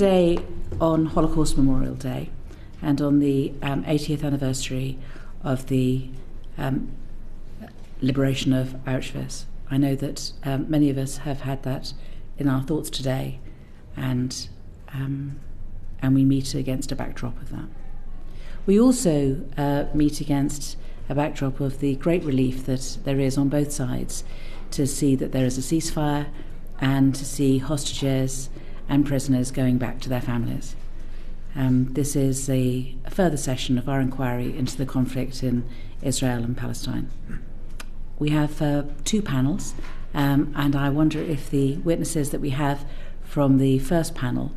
today on Holocaust Memorial Day and on the 80th anniversary of the liberation of Auschwitz. I know that many of us have had that in our thoughts today, and we meet against a backdrop of that. We also meet against a backdrop of the great relief that there is on both sides to see that there is a ceasefire and to see hostages and prisoners going back to their families. This is a further session of our inquiry into the conflict in Israel and Palestine. We have two panels, and I wonder if the witnesses that we have from the first panel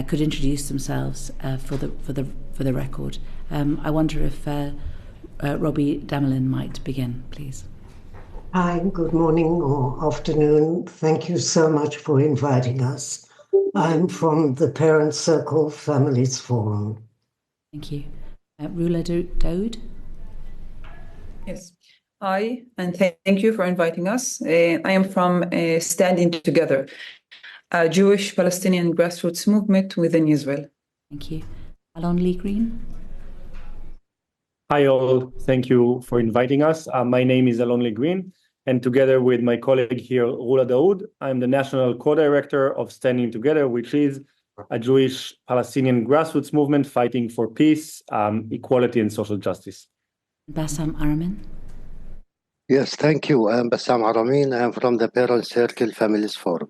could introduce themselves for the record. I wonder if Robi Damelin might begin, please. Hi, good morning or afternoon. Thank you so much for inviting us. I'm from the Parent Circle Families Forum. Thank you. Rula, Daood? Yes. Hi, and thank you for inviting us. I am from Standing Together, a Jewish-Palestinian grassroots movement within Israel. Thank you. Alon-Lee Green? Hi all, thank you for inviting us. My name is Alon-Lee Green, and together with my colleague here, Rula Daood, I'm the National Co-Director of Standing Together, which is a Jewish-Palestinian grassroots movement fighting for peace, equality, and social justice. Bassam, Aramin? Yes, thank you. I'm Bassam Aramin. I'm from the Parent Circle Families Forum.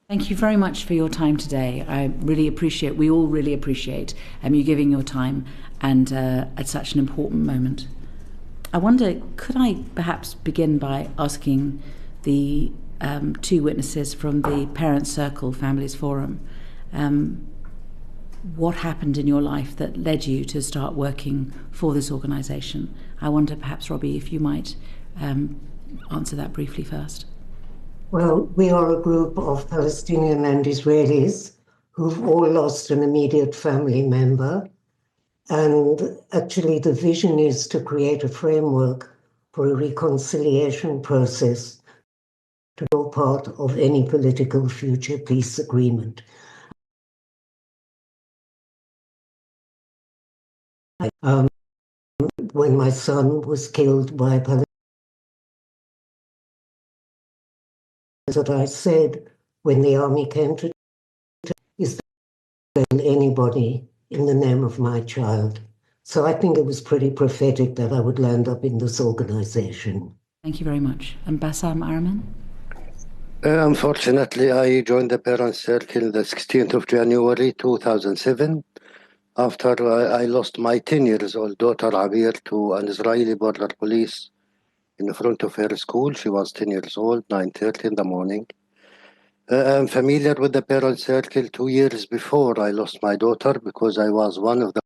Thank you very much for your time today. We all really appreciate you giving your time and at such an important moment. I wonder, could I perhaps begin by asking the two witnesses from the Parent Circle Families Forum, what happened in your life that led you to start working for this organisation? I wonder, perhaps, Robi, if you might answer that briefly first. Well, we are a group of Palestinian and Israelis who've all lost an immediate family member. And actually, the vision is to create a framework for a reconciliation process to be part of any political future peace agreement. When my son was killed by Palestinians, that I said when the army came to is to kill anybody in the name of my child. So I think it was pretty prophetic that I would land up in this organization. Thank you very much. And Bassam, Aramin? Unfortunately, I joined the Parent Circle the 16th of January 2007 after I lost my 10-year-old daughter Abir to an Israeli border police in front of her school. She was 10 years old, 9:30 in the morning. I'm familiar with the Parent Circle 2 years before I lost my daughter because I was one of the...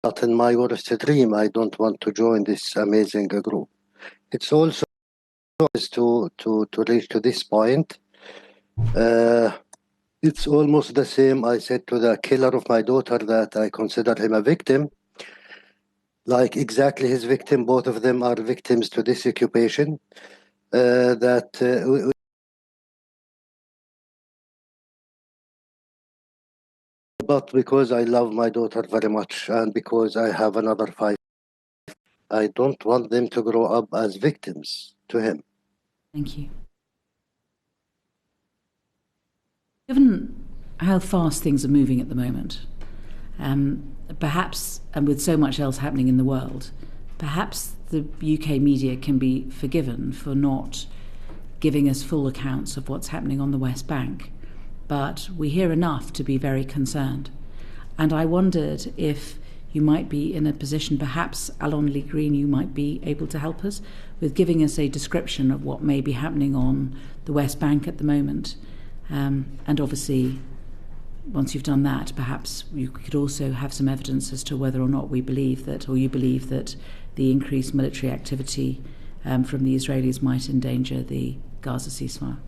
But in my worst dream, I don't want to join this amazing group. It's also to reach to this point. It's almost the same. I said to the killer of my daughter that I consider him a victim. Like exactly his victim, both of them are victims to this occupation. But because I love my daughter very much and because I have another 5, I don't want them to grow up as victims to him. Thank you. Given how fast things are moving at the moment, perhaps, and with so much else happening in the world, perhaps the UK media can be forgiven for not giving us full accounts of what's happening on the West Bank. But we hear enough to be very concerned. And I wondered if you might be in a position, perhaps, Alon-Lee Green, you might be able to help us with giving us a description of what may be happening on the West Bank at the moment. And obviously, once you've done that, perhaps you could also have some evidence as to whether or not we believe that, or you believe that the increased military activity from the Israelis might endanger the Gaza ceasefire.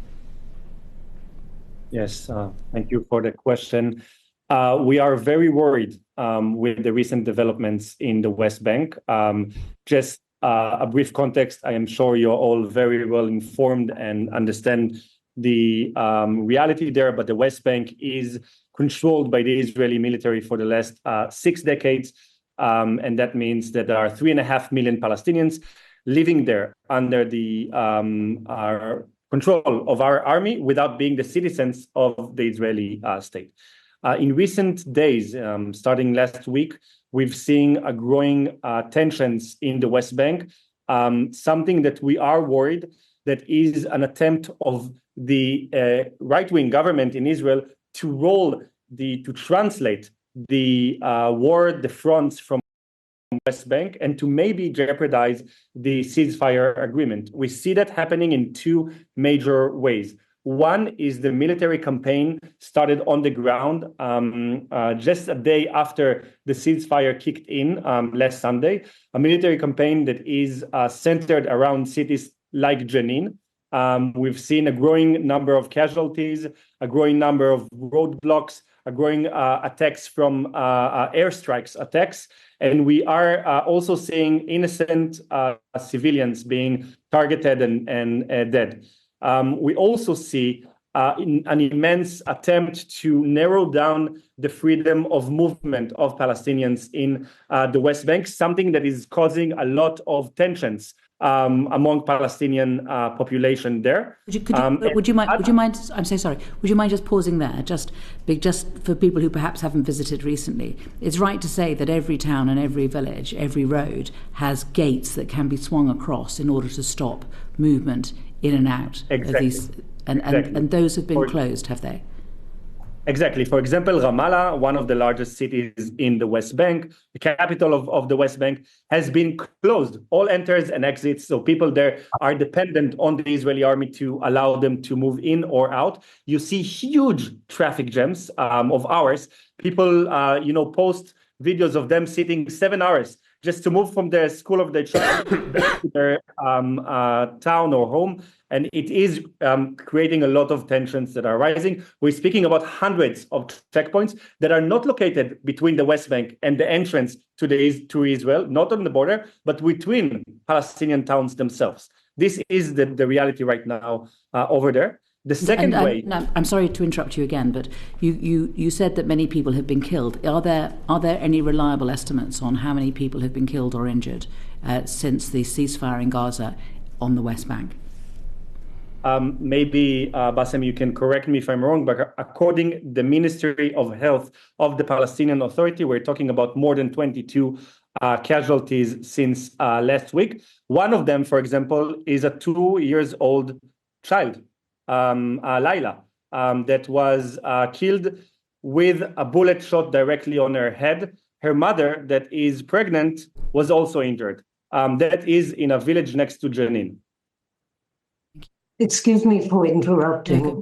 Yes, thank you for the question. We are very worried with the recent developments in the West Bank. Just a brief context, I am sure you're all very well informed and understand the reality there, but the West Bank is controlled by the Israeli military for the last 6 decades. And that means that there are 3.5 million Palestinians living there under the control of our army without being the citizens of the Israeli state. In recent days, starting last week, we've seen a growing tensions in the West Bank, something that we are worried that is an attempt of the right-wing government in Israel to translate the war, the fronts from West Bank, and to maybe jeopardize the ceasefire agreement. We see that happening in 2 major ways. One is the military campaign started on the ground just a day after the ceasefire kicked in last Sunday, a military campaign that is centered around cities like Jenin. We've seen a growing number of casualties, a growing number of roadblocks, a growing attacks from airstrikes attacks. And we are also seeing innocent civilians being targeted and dead. We also see an immense attempt to narrow down the freedom of movement of Palestinians in the West Bank, something that is causing a lot of tensions among Palestinian population there. Would you mind? I'm so sorry. Would you mind just pausing there, just for people who perhaps haven't visited recently? It's right to say that every town and every village, every road has gates that can be swung across in order to stop movement in and out of these, and those have been closed, have they? Exactly. For example, Ramallah, one of the largest cities in the West Bank, the capital of the West Bank, has been closed. All enters and exits. So people there are dependent on the Israeli army to allow them to move in or out. You see huge traffic jams of hours. People, post videos of them sitting 7 hours just to move from the school of their child back to their town or home. And it is creating a lot of tensions that are rising. We're speaking about hundreds of checkpoints that are not located between the West Bank and the entrance to Israel, not on the border, but between Palestinian towns themselves. This is the reality right now over there. The second way. I'm sorry to interrupt you again, but you said that many people have been killed. Are there any reliable estimates on how many people have been killed or injured since the ceasefire in Gaza on the West Bank? Maybe, Bassam, you can correct me if I'm wrong, but according to the Ministry of Health of the Palestinian Authority, we're talking about more than 22 casualties since last week. One of them, for example, is a 2-year-old child, Laila, that was killed with a bullet shot directly on her head. Her mother, that is pregnant, was also injured. That is in a village next to Jenin. Excuse me for interrupting,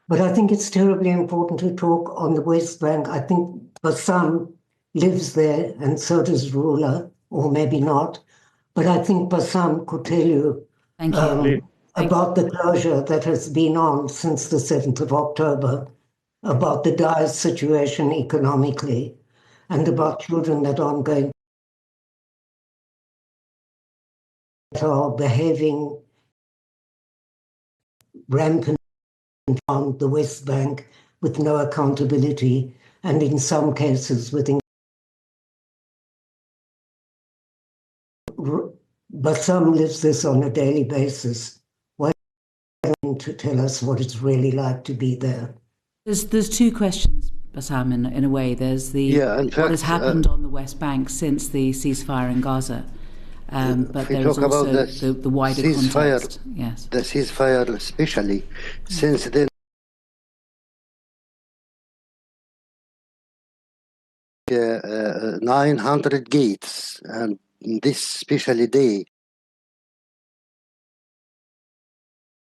but I think it's terribly important to talk on the West Bank. I think Bassam lives there, and so does Rula, or maybe not. But I think Bassam could tell you about the closure that has been on since the 7th of October, about the dire situation economically, and about children that are behaving rampant on the West Bank with no accountability, and in some cases with Bassam lives this on a daily basis. Why don't you tell us what it's really like to be there? There's 2 questions, Bassam, in a way. There's what has happened on the West Bank since the ceasefire in Gaza. But there is also the wider context. Yes. The ceasefire especially, since then 900 gates, and this specially day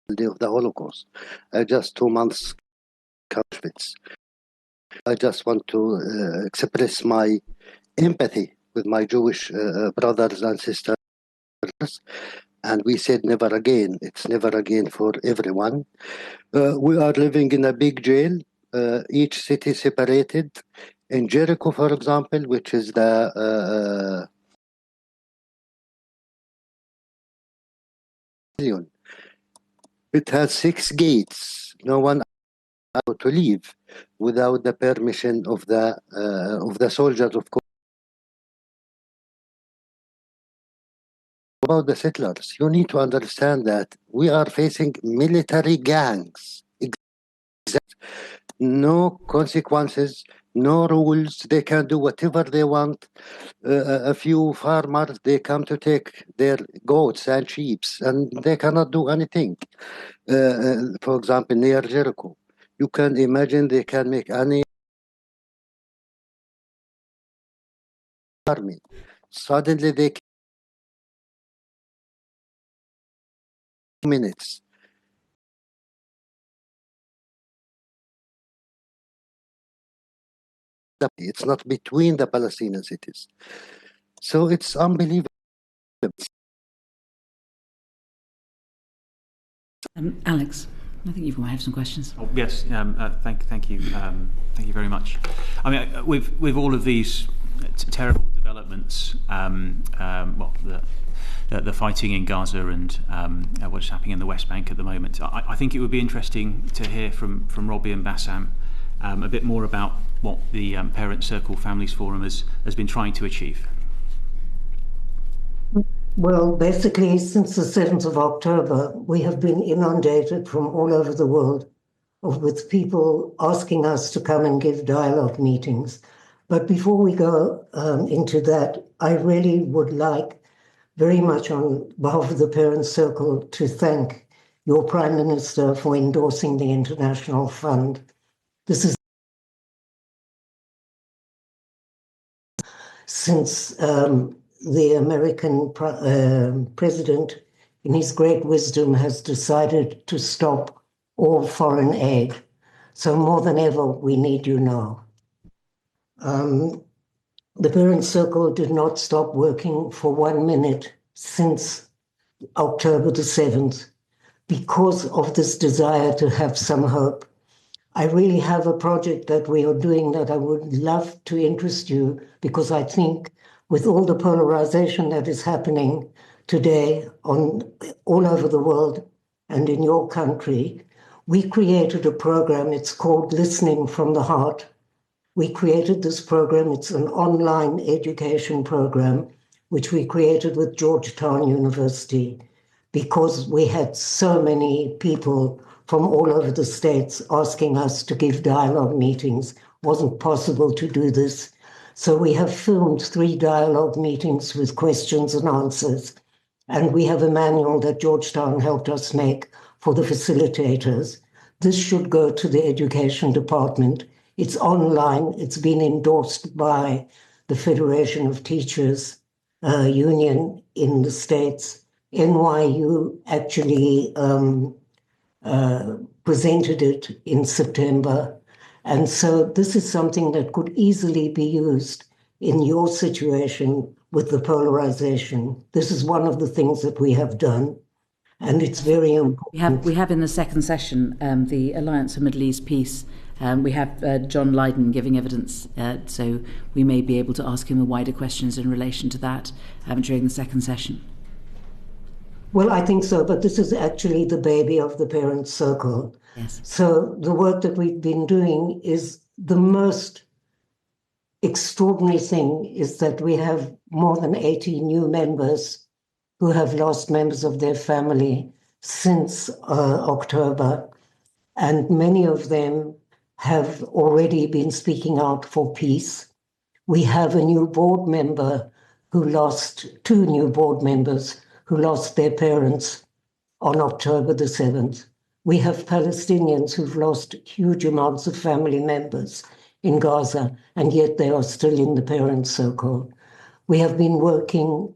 of the Holocaust, just 2 months Auschwitz. I just want to express my empathy with my Jewish brothers and sisters, and we said never again. It's never again for everyone. We are living in a big jail, each city separated. In Jericho, for example, which is the It has 6 gates. No one allowed to leave without the permission of the soldiers, of course. About the settlers, you need to understand that we are facing military gangs. No consequences, no rules. They can do whatever they want. A few farmers, they come to take their goats and sheep, and they cannot do anything. For example, near Jericho, you can imagine they can make any army. Suddenly they minutes. It's not between the Palestinian cities. So it's unbelievable. Alex, I think you might have some questions. Oh, yes, thank you very much. I mean, with all of these terrible developments, the fighting in Gaza and what's happening in the West Bank at the moment, I think it would be interesting to hear from Robi and Bassam a bit more about what the Parent Circle Families Forum has been trying to achieve. Well, basically, since the 7th of October, we have been inundated from all over the world with people asking us to come and give dialogue meetings. But before we go into that, I really would like very much on behalf of the Parent Circle to thank your Prime Minister for endorsing the International Fund. This is since the American president, in his great wisdom, has decided to stop all foreign aid. So more than ever, we need you now. The Parent Circle did not stop working for 1 minute since October the 7th because of this desire to have some hope. I really have a project that we are doing that I would love to interest you, because I think with all the polarization that is happening today all over the world and in your country, we created a program. It's called Listening from the Heart. We created this program. It's an online education program, which we created with Georgetown University, because we had so many people from all over the states asking us to give dialogue meetings. It wasn't possible to do this. So we have filmed 3 dialogue meetings with questions and answers. And we have a manual that Georgetown helped us make for the facilitators. This should go to the education department. It's online. It's been endorsed by the Federation of Teachers Union in the States. NYU actually presented it in September. And so this is something that could easily be used in your situation with the polarization. This is one of the things that we have done, and it's very important. We have in the second session the Alliance for Middle East Peace. We have John Lyndon giving evidence, so we may be able to ask him wider questions in relation to that during the second session. Well, I think so, but this is actually the baby of the Parent Circle. Yes. So the work that we've been doing is the most extraordinary thing is that we have more than 80 new members who have lost members of their family since October. And many of them have already been speaking out for peace. We have a new board member who lost 2 new board members who lost their parents on October the 7th. We have Palestinians who've lost huge amounts of family members in Gaza, and yet they are still in the Parent Circle. We have been working,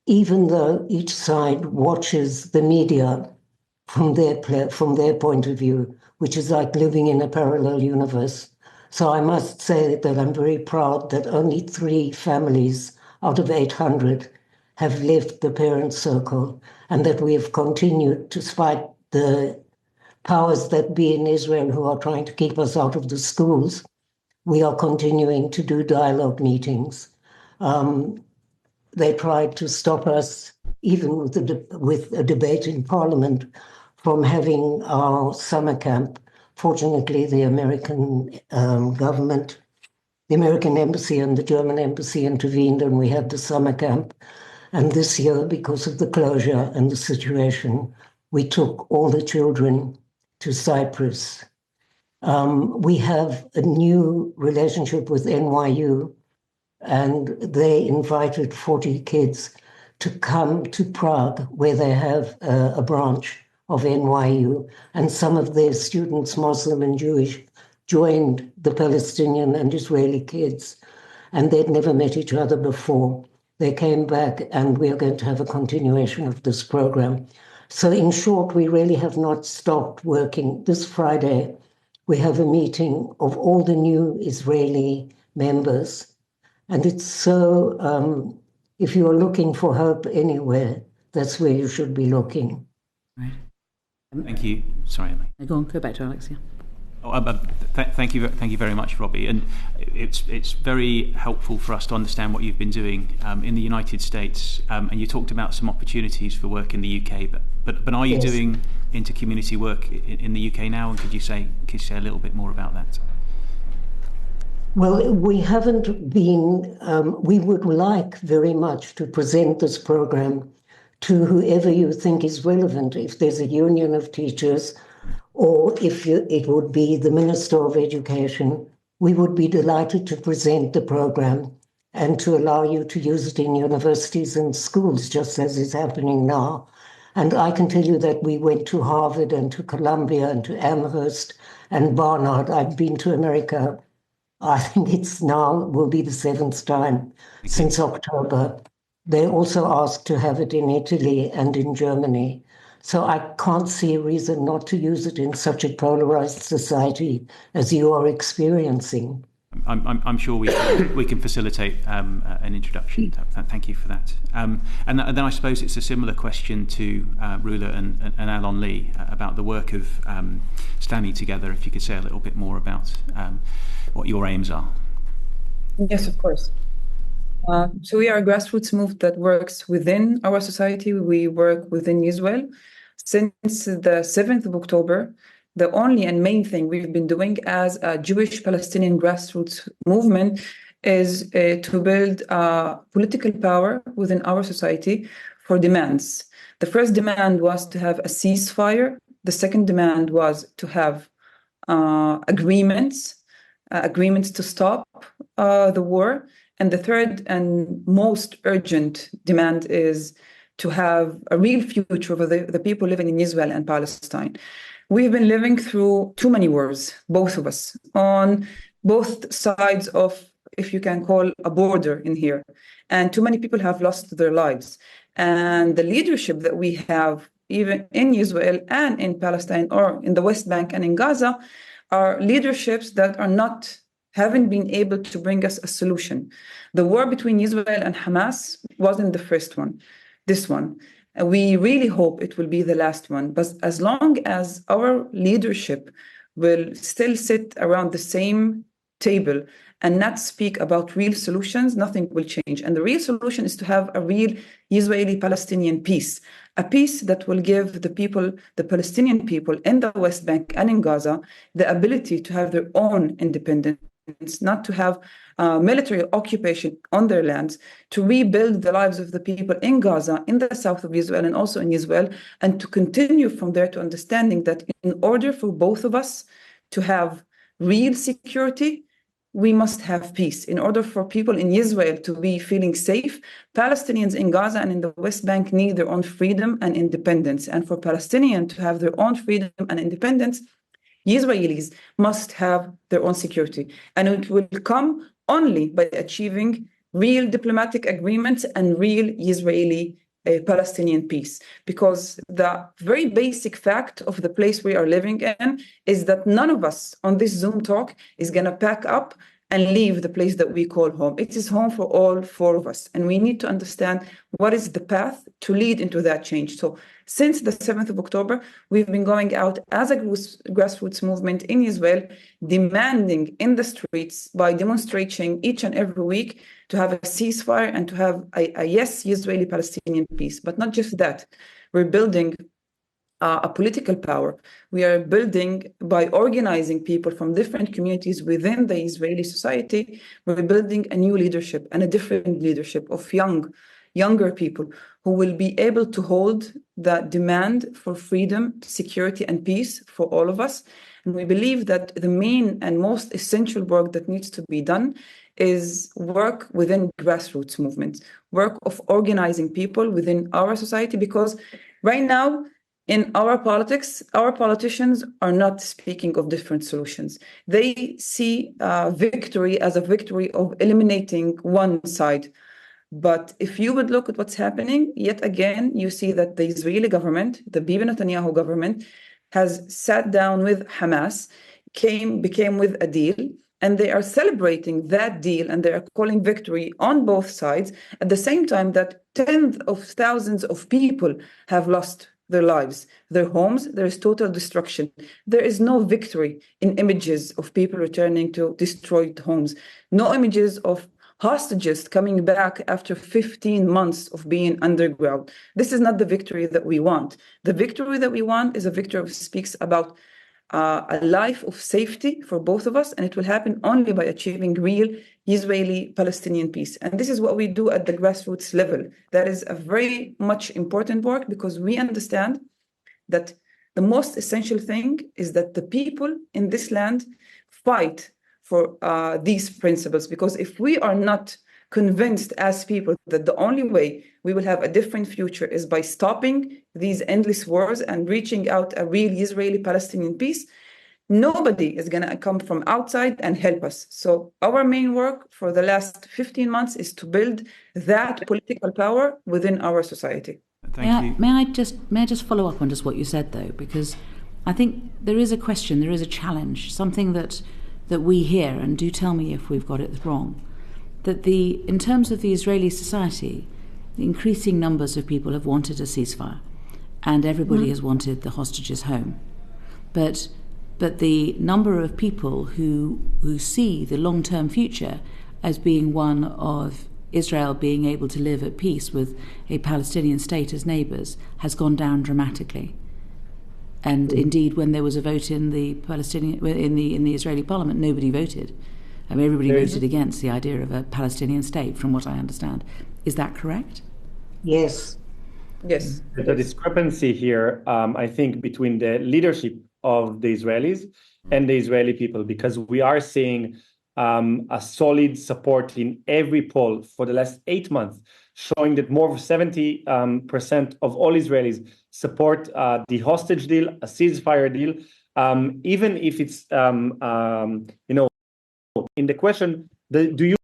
even though each side watches the media from their point of view, which is like living in a parallel universe. So I must say that I'm very proud that only 3 families out of 800 have left the Parent Circle, and that we have continued, despite the powers that be in Israel who are trying to keep us out of the schools, we are continuing to do dialogue meetings. They tried to stop us even with a debate in Parliament from having our summer camp. Fortunately, the American government, the American embassy and the German embassy intervened, and we had the summer camp. And this year, because of the closure and the situation, we took all the children to Cyprus. We have a new relationship with NYU, and they invited 40 kids to come to Prague, where they have a branch of NYU, and some of their students, Muslim and Jewish, joined the Palestinian and Israeli kids, and they'd never met each other before. They came back, and we are going to have a continuation of this program. So in short, we really have not stopped working. This Friday, we have a meeting of all the new Israeli members, and it's so, if you are looking for hope anywhere, that's where you should be looking. Right. Thank you. Sorry, Emily. Go on, go back to Alex, yeah. Thank you very much, Robi. And it's very helpful for us to understand what you've been doing in the United States. And you talked about some opportunities for work in the UK. But are you doing inter-community work in the UK now? And could you say a little bit more about that? Well, we haven't been. We would like very much to present this program to whoever you think is relevant. If there's a union of teachers, or if it would be the Minister of Education, we would be delighted to present the program and to allow you to use it in universities and schools, just as is happening now. And I can tell you that we went to Harvard and to Columbia and to Amherst and Barnard. I've been to America, I think it's now will be the 7th time since October. They also asked to have it in Italy and in Germany. So I can't see a reason not to use it in such a polarized society as you are experiencing. I'm sure we can facilitate an introduction. Thank you for that. And then I suppose it's a similar question to Rula and Alon-Lee about the work of standing together. If you could say a little bit more about what your aims are. Yes, of course. So we are a grassroots movement that works within our society. We work within Israel. Since the 7th of October, the only and main thing we've been doing as a Jewish-Palestinian grassroots movement is to build political power within our society for demands. The first demand was to have a ceasefire. The second demand was to have agreements to stop the war. And the third and most urgent demand is to have a real future for the people living in Israel and Palestine. We've been living through too many wars, both of us, on both sides of, if you can call, a border in here. And too many people have lost their lives. And the leadership that we have, even in Israel and in Palestine or in the West Bank and in Gaza, are leaderships that haven't been able to bring us a solution. The war between Israel and Hamas wasn't the first one, this one. We really hope it will be the last one. But as long as our leadership will still sit around the same table and not speak about real solutions, nothing will change. And the real solution is to have a real Israeli-Palestinian peace, a peace that will give the people, the Palestinian people in the West Bank and in Gaza, the ability to have their own independence, not to have military occupation on their lands, to rebuild the lives of the people in Gaza, in the south of Israel, and also in Israel, and to continue from there to understanding that in order for both of us to have real security, we must have peace. In order for people in Israel to be feeling safe, Palestinians in Gaza and in the West Bank need their own freedom and independence. And for Palestinians to have their own freedom and independence, Israelis must have their own security. And it will come only by achieving real diplomatic agreements and real Israeli-Palestinian peace. Because the very basic fact of the place we are living in is that none of us on this Zoom talk is going to pack up and leave the place that we call home. It is home for all four of us. And we need to understand what is the path to lead into that change. So since the 7th of October, we've been going out as a grassroots movement in Israel, demanding in the streets by demonstrating each and every week to have a ceasefire and to have a yes, Israeli-Palestinian peace. But not just that. We're building a political power. We are building, by organizing people from different communities within the Israeli society, we're building a new leadership and a different leadership of younger people who will be able to hold the demand for freedom, security, and peace for all of us. And we believe that the main and most essential work that needs to be done is work within grassroots movements, work of organizing people within our society, because right now, in our politics, our politicians are not speaking of different solutions. They see victory as a victory of eliminating one side. But if you would look at what's happening, yet again, you see that the Israeli government, the Bibi Netanyahu government, has sat down with Hamas, became with a deal, and they are celebrating that deal, and they are calling victory on both sides, at the same time that tens of thousands of people have lost their lives, their homes. There is total destruction. There is no victory in images of people returning to destroyed homes, no images of hostages coming back after 15 months of being underground. This is not the victory that we want. The victory that we want is a victory that speaks about a life of safety for both of us, and it will happen only by achieving real Israeli-Palestinian peace. And this is what we do at the grassroots level. That is a very much important work, because we understand that the most essential thing is that the people in this land fight for these principles. Because if we are not convinced as people that the only way we will have a different future is by stopping these endless wars and reaching out a real Israeli-Palestinian peace, nobody is going to come from outside and help us. So our main work for the last 15 months is to build that political power within our society. Thank you. May I just follow up on just what you said, though, because I think there is a question, there is a challenge, something that we hear, and do tell me if we've got it wrong, that in terms of the Israeli society, the increasing numbers of people have wanted a ceasefire, and everybody has wanted the hostages home. But the number of people who see the long-term future as being one of Israel being able to live at peace with a Palestinian state as neighbours has gone down dramatically. And indeed, when there was a vote in the Israeli parliament, nobody voted. I mean, everybody voted against the idea of a Palestinian state, from what I understand. Is that correct? Yes. Yes. The discrepancy here, I think, between the leadership of the Israelis and the Israeli people, because we are seeing a solid support in every poll for the last 8 months, showing that more than 70% of all Israelis support the hostage deal, a ceasefire deal, even if it's, in the question, do you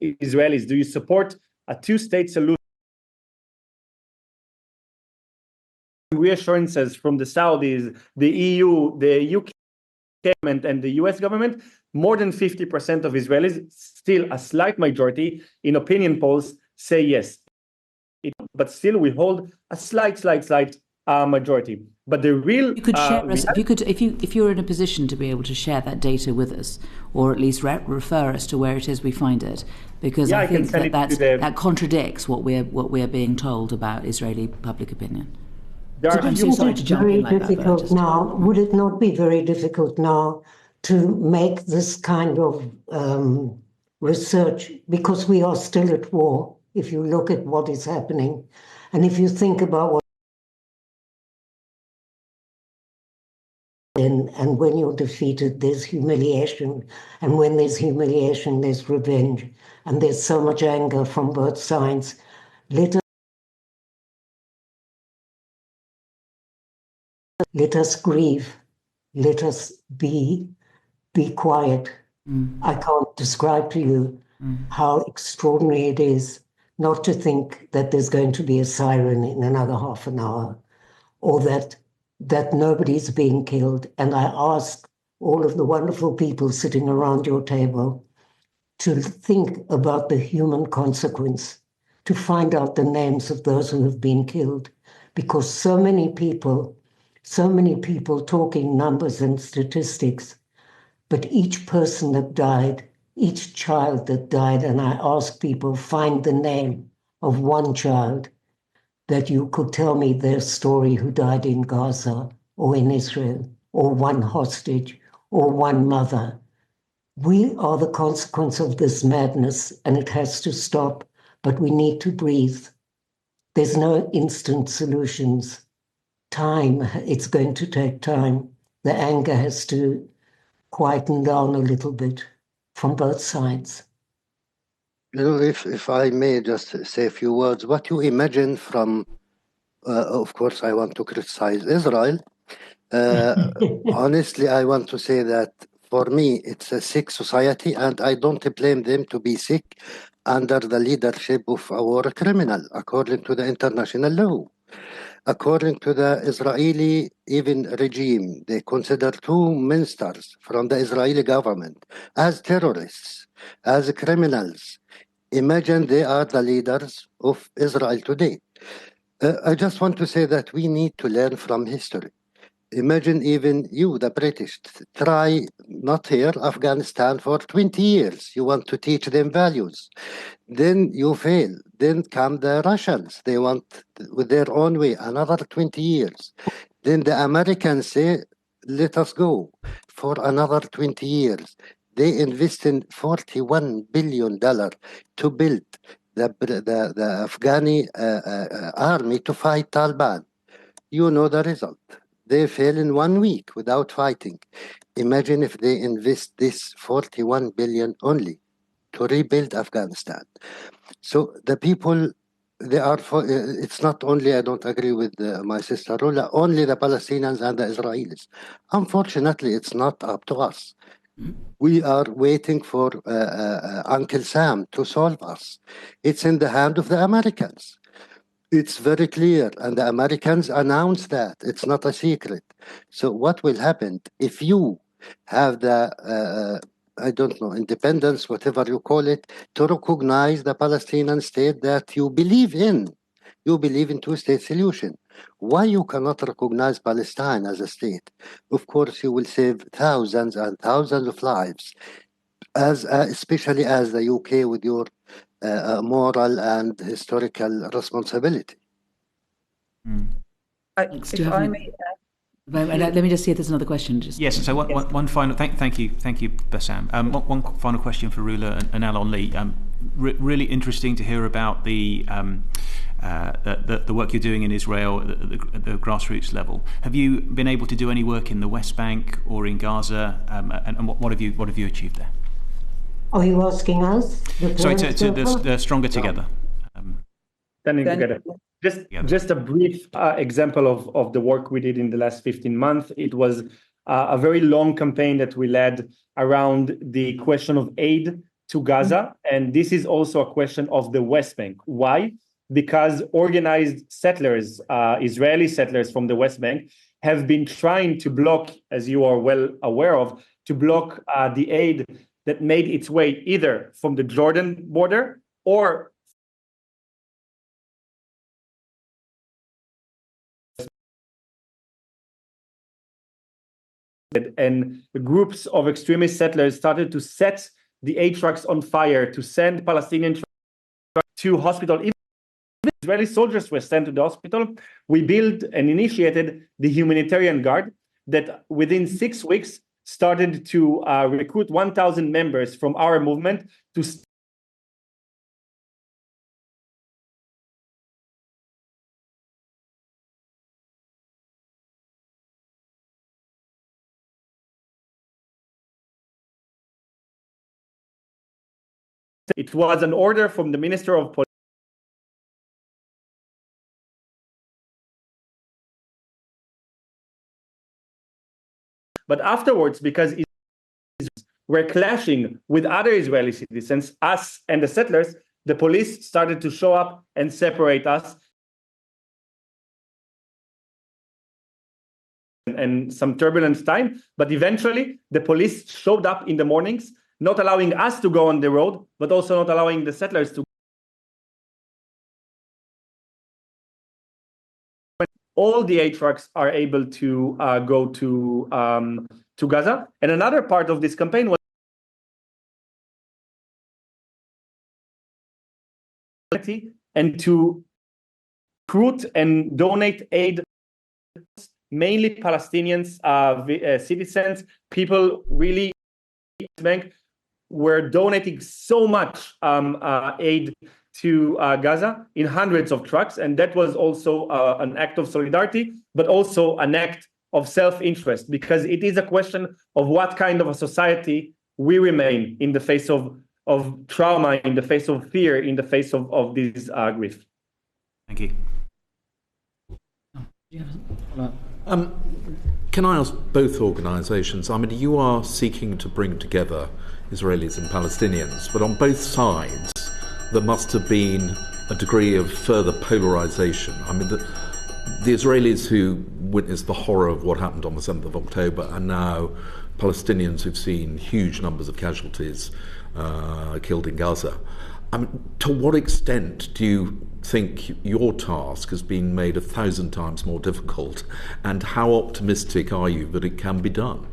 Israelis, do you support a two-state solution? Reassurances from the Saudis, the EU, the UK government, and the US government, more than 50% of Israelis, still a slight majority in opinion polls, say yes. But still, we hold a slight majority. But the real you could share us, if you're in a position to be able to share that data with us, or at least refer us to where it is we find it, because I think that contradicts what we're being told about Israeli public opinion. I'm so sorry to jump in like that. Now, would it not be very difficult now to make this kind of research, because we are still at war, if you look at what is happening, and if you think about what and when you're defeated, there's humiliation, and when there's humiliation, there's revenge, and there's so much anger from both sides. Let us grieve. Let us be quiet. I can't describe to you how extraordinary it is not to think that there's going to be a siren in another half an hour, or that nobody's being killed. And I ask all of the wonderful people sitting around your table to think about the human consequence, to find out the names of those who have been killed, because so many people talking numbers and statistics, but each person that died each child that died, and I asked people, find the name of one child that you could tell me their story who died in Gaza or in Israel, or one hostage, or one mother. We are the consequence of this madness, and it has to stop, but we need to breathe. There's no instant solutions. Time, it's going to take time. The anger has to quieten down a little bit from both sides. You know, if I may just say a few words, what you imagine from, of course, I want to criticize Israel. Honestly, I want to say that for me, it's a sick society, and I don't blame them to be sick under the leadership of a war criminal, according to the international law. According to the Israeli even regime, they consider two ministers from the Israeli government as terrorists, as criminals. Imagine they are the leaders of Israel today. I just want to say that we need to learn from history. Imagine even you, the British, try not here, Afghanistan for 20 years. You want to teach them values. Then you fail. Then come the Russians. They want, with their own way, another 20 years. Then the Americans say, let us go for another 20 years. They invest in $41 billion to build the Afghani army to fight Taliban. You know the result. They fail in 1 week without fighting. Imagine if they invest this 41 billion only to rebuild Afghanistan. So the people, they are for, it's not only, I don't agree with my sister Rula, only the Palestinians and the Israelis. Unfortunately, it's not up to us. We are waiting for Uncle Sam to solve us. It's in the hand of the Americans. It's very clear, and the Americans announced that. It's not a secret. So what will happen if you have the, I don't know, independence, whatever you call it, to recognize the Palestinian state that you believe in? You believe in two-state solution. Why you cannot recognize Palestine as a state? Of course, you will save thousands and thousands of lives, as especially as the UK with your moral and historical responsibility. If I may let me just see if there's another question. Yes, so one final, thank you, Bassam. One final question for Rula and Alon-Lee. Really interesting to hear about the work you're doing in Israel at the grassroots level. Have you been able to do any work in the West Bank or in Gaza, and what have you achieved there? Are you asking us? Sorry, to the Stronger Together. Standing together. Just a brief example of the work we did in the last 15 months. It was a very long campaign that we led around the question of aid to Gaza. And this is also a question of the West Bank. Why? Because organized settlers, Israeli settlers from the West Bank, have been trying to block, as you are well aware of, to block the aid that made its way either from the Jordan border or and groups of extremist settlers started to set the aid trucks on fire, to send Palestinian trucks to hospital. Even Israeli soldiers were sent to the hospital. We built and initiated the humanitarian guard that within 6 weeks started to recruit 1,000 members from our movement to It was an order from the Minister of Police. But afterwards, because we're clashing with other Israeli citizens, us and the settlers, the police started to show up and separate us. And some turbulent time, but eventually the police showed up in the mornings, not allowing us to go on the road, but also not allowing the settlers to. All the aid trucks are able to go to Gaza. And another part of this campaign was and to recruit and donate aid, mainly Palestinians, citizens, people really were donating so much aid to Gaza in hundreds of trucks. And that was also an act of solidarity, but also an act of self-interest, because it is a question of what kind of a society we remain in the face of trauma, in the face of fear, in the face of this grief. Thank you. Can I ask both organisations, I mean, you are seeking to bring together Israelis and Palestinians, but on both sides there must have been a degree of further polarisation. I mean, the Israelis who witnessed the horror of what happened on the 7th of October, and now Palestinians who've seen huge numbers of casualties killed in Gaza. I mean, to what extent do you think your task has been made 1,000 times more difficult, and how optimistic are you that it can be done?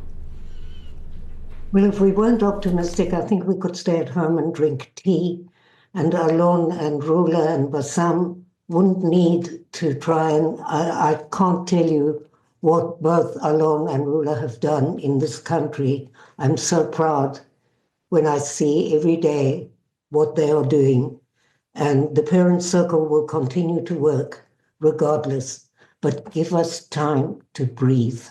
Well, if we weren't optimistic, I think we could stay at home and drink tea, and Alon and Rula and Bassam wouldn't need to try and... I can't tell you what both Alon and Rula have done in this country. I'm so proud when I see every day what they are doing. And the parent circle will continue to work regardless, but give us time to breathe.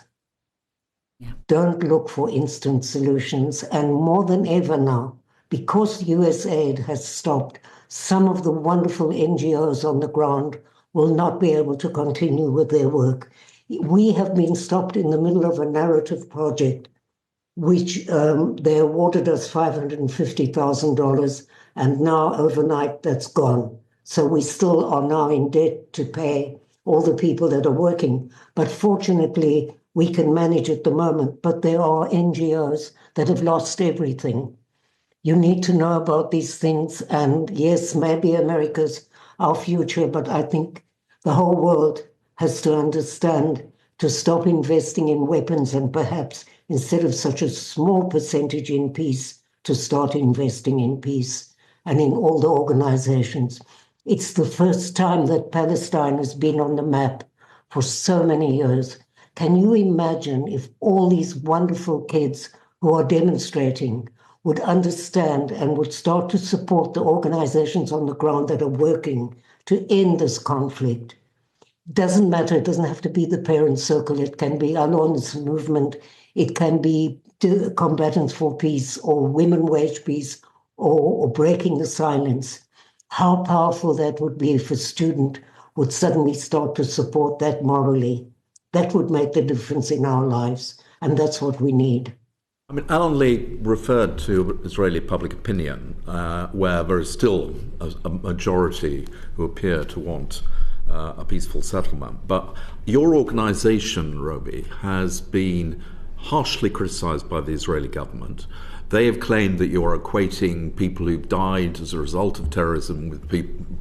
Yeah. Don't look for instant solutions. And more than ever now, because USAID has stopped, some of the wonderful NGOs on the ground will not be able to continue with their work. We have been stopped in the middle of a narrative project, which they awarded us $550,000, and now overnight that's gone. So we still are now in debt to pay all the people that are working. But fortunately, we can manage at the moment. But there are NGOs that have lost everything. You need to know about these things. And yes, maybe America's our future, but I think the whole world has to understand to stop investing in weapons, and perhaps instead of such a small percentage in peace, to start investing in peace and in all the organizations. It's the first time that Palestine has been on the map for so many years. Can you imagine if all these wonderful kids who are demonstrating would understand and would start to support the organizations on the ground that are working to end this conflict? Doesn't matter, it doesn't have to be the parent circle, it can be Alon's movement, it can be combatants for peace or women wage peace or breaking the silence. How powerful that would be if a student would suddenly start to support that morally. That would make the difference in our lives, and that's what we need. I mean, Alon-Lee referred to Israeli public opinion, where there is still a majority who appear to want a peaceful settlement. But your organisation, Robi, has been harshly criticised by the Israeli government. They have claimed that you are equating people who've died as a result of terrorism with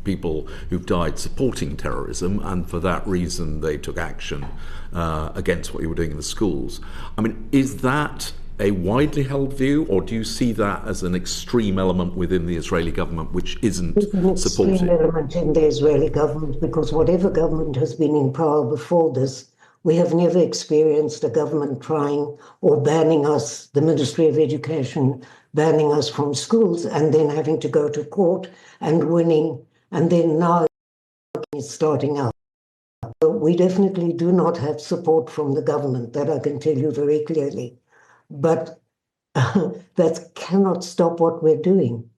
people who've died supporting terrorism, and for that reason they took action against what you were doing in the schools. I mean, is that a widely held view, or do you see that as an extreme element within the Israeli government which isn't supported? It's an extreme element in the Israeli government, because whatever government has been in power before this, we have never experienced a government trying or banning us, the Ministry of Education, banning us from schools and then having to go to court and winning, and then now it's starting up. So we definitely do not have support from the government, that I can tell you very clearly. But that cannot stop what we're doing.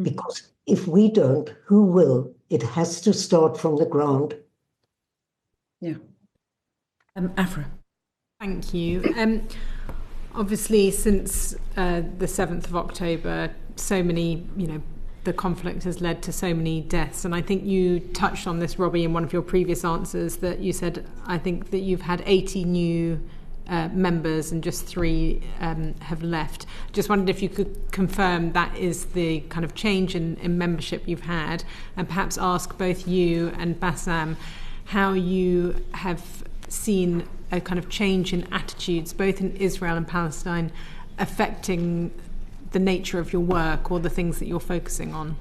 Because if we don't, who will? It has to start from the ground. Yeah. Afra. Thank you. Obviously, since the 7th of October, so many, the conflict has led to so many deaths. And I think you touched on this, Robi, in one of your previous answers, that you said, I think that you've had 80 new members and just 3 have left. Just wondered if you could confirm that is the kind of change in membership you've had, and perhaps ask both you and Bassam how you have seen a kind of change in attitudes, both in Israel and Palestine, affecting the nature of your work or the things that you're focusing on.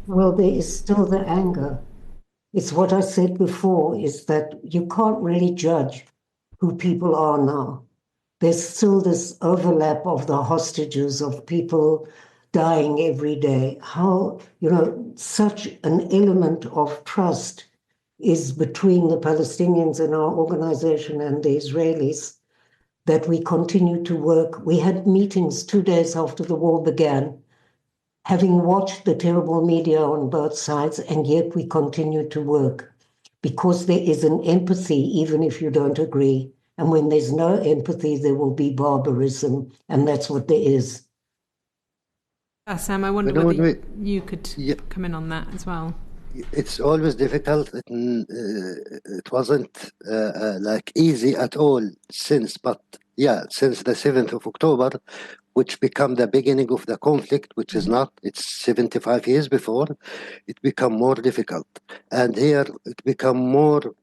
Well, there is still the anger. It's what I said before, is that you can't really judge who people are now. There's still this overlap of the hostages, of people dying every day. How, such an element of trust is between the Palestinians and our organization and the Israelis that we continue to work. We had meetings 2 days after the war began, having watched the terrible media on both sides, and yet we continue to work because there is an empathy, even if you don't agree. And when there's no empathy, there will be barbarism, and that's what there is. Sam, I wonder whether you could come in on that as well. It's always difficult. It wasn't like easy at all since the 7th of October, which became the beginning of the conflict, which is not, it's 75 years before, it became more difficult. And here it became more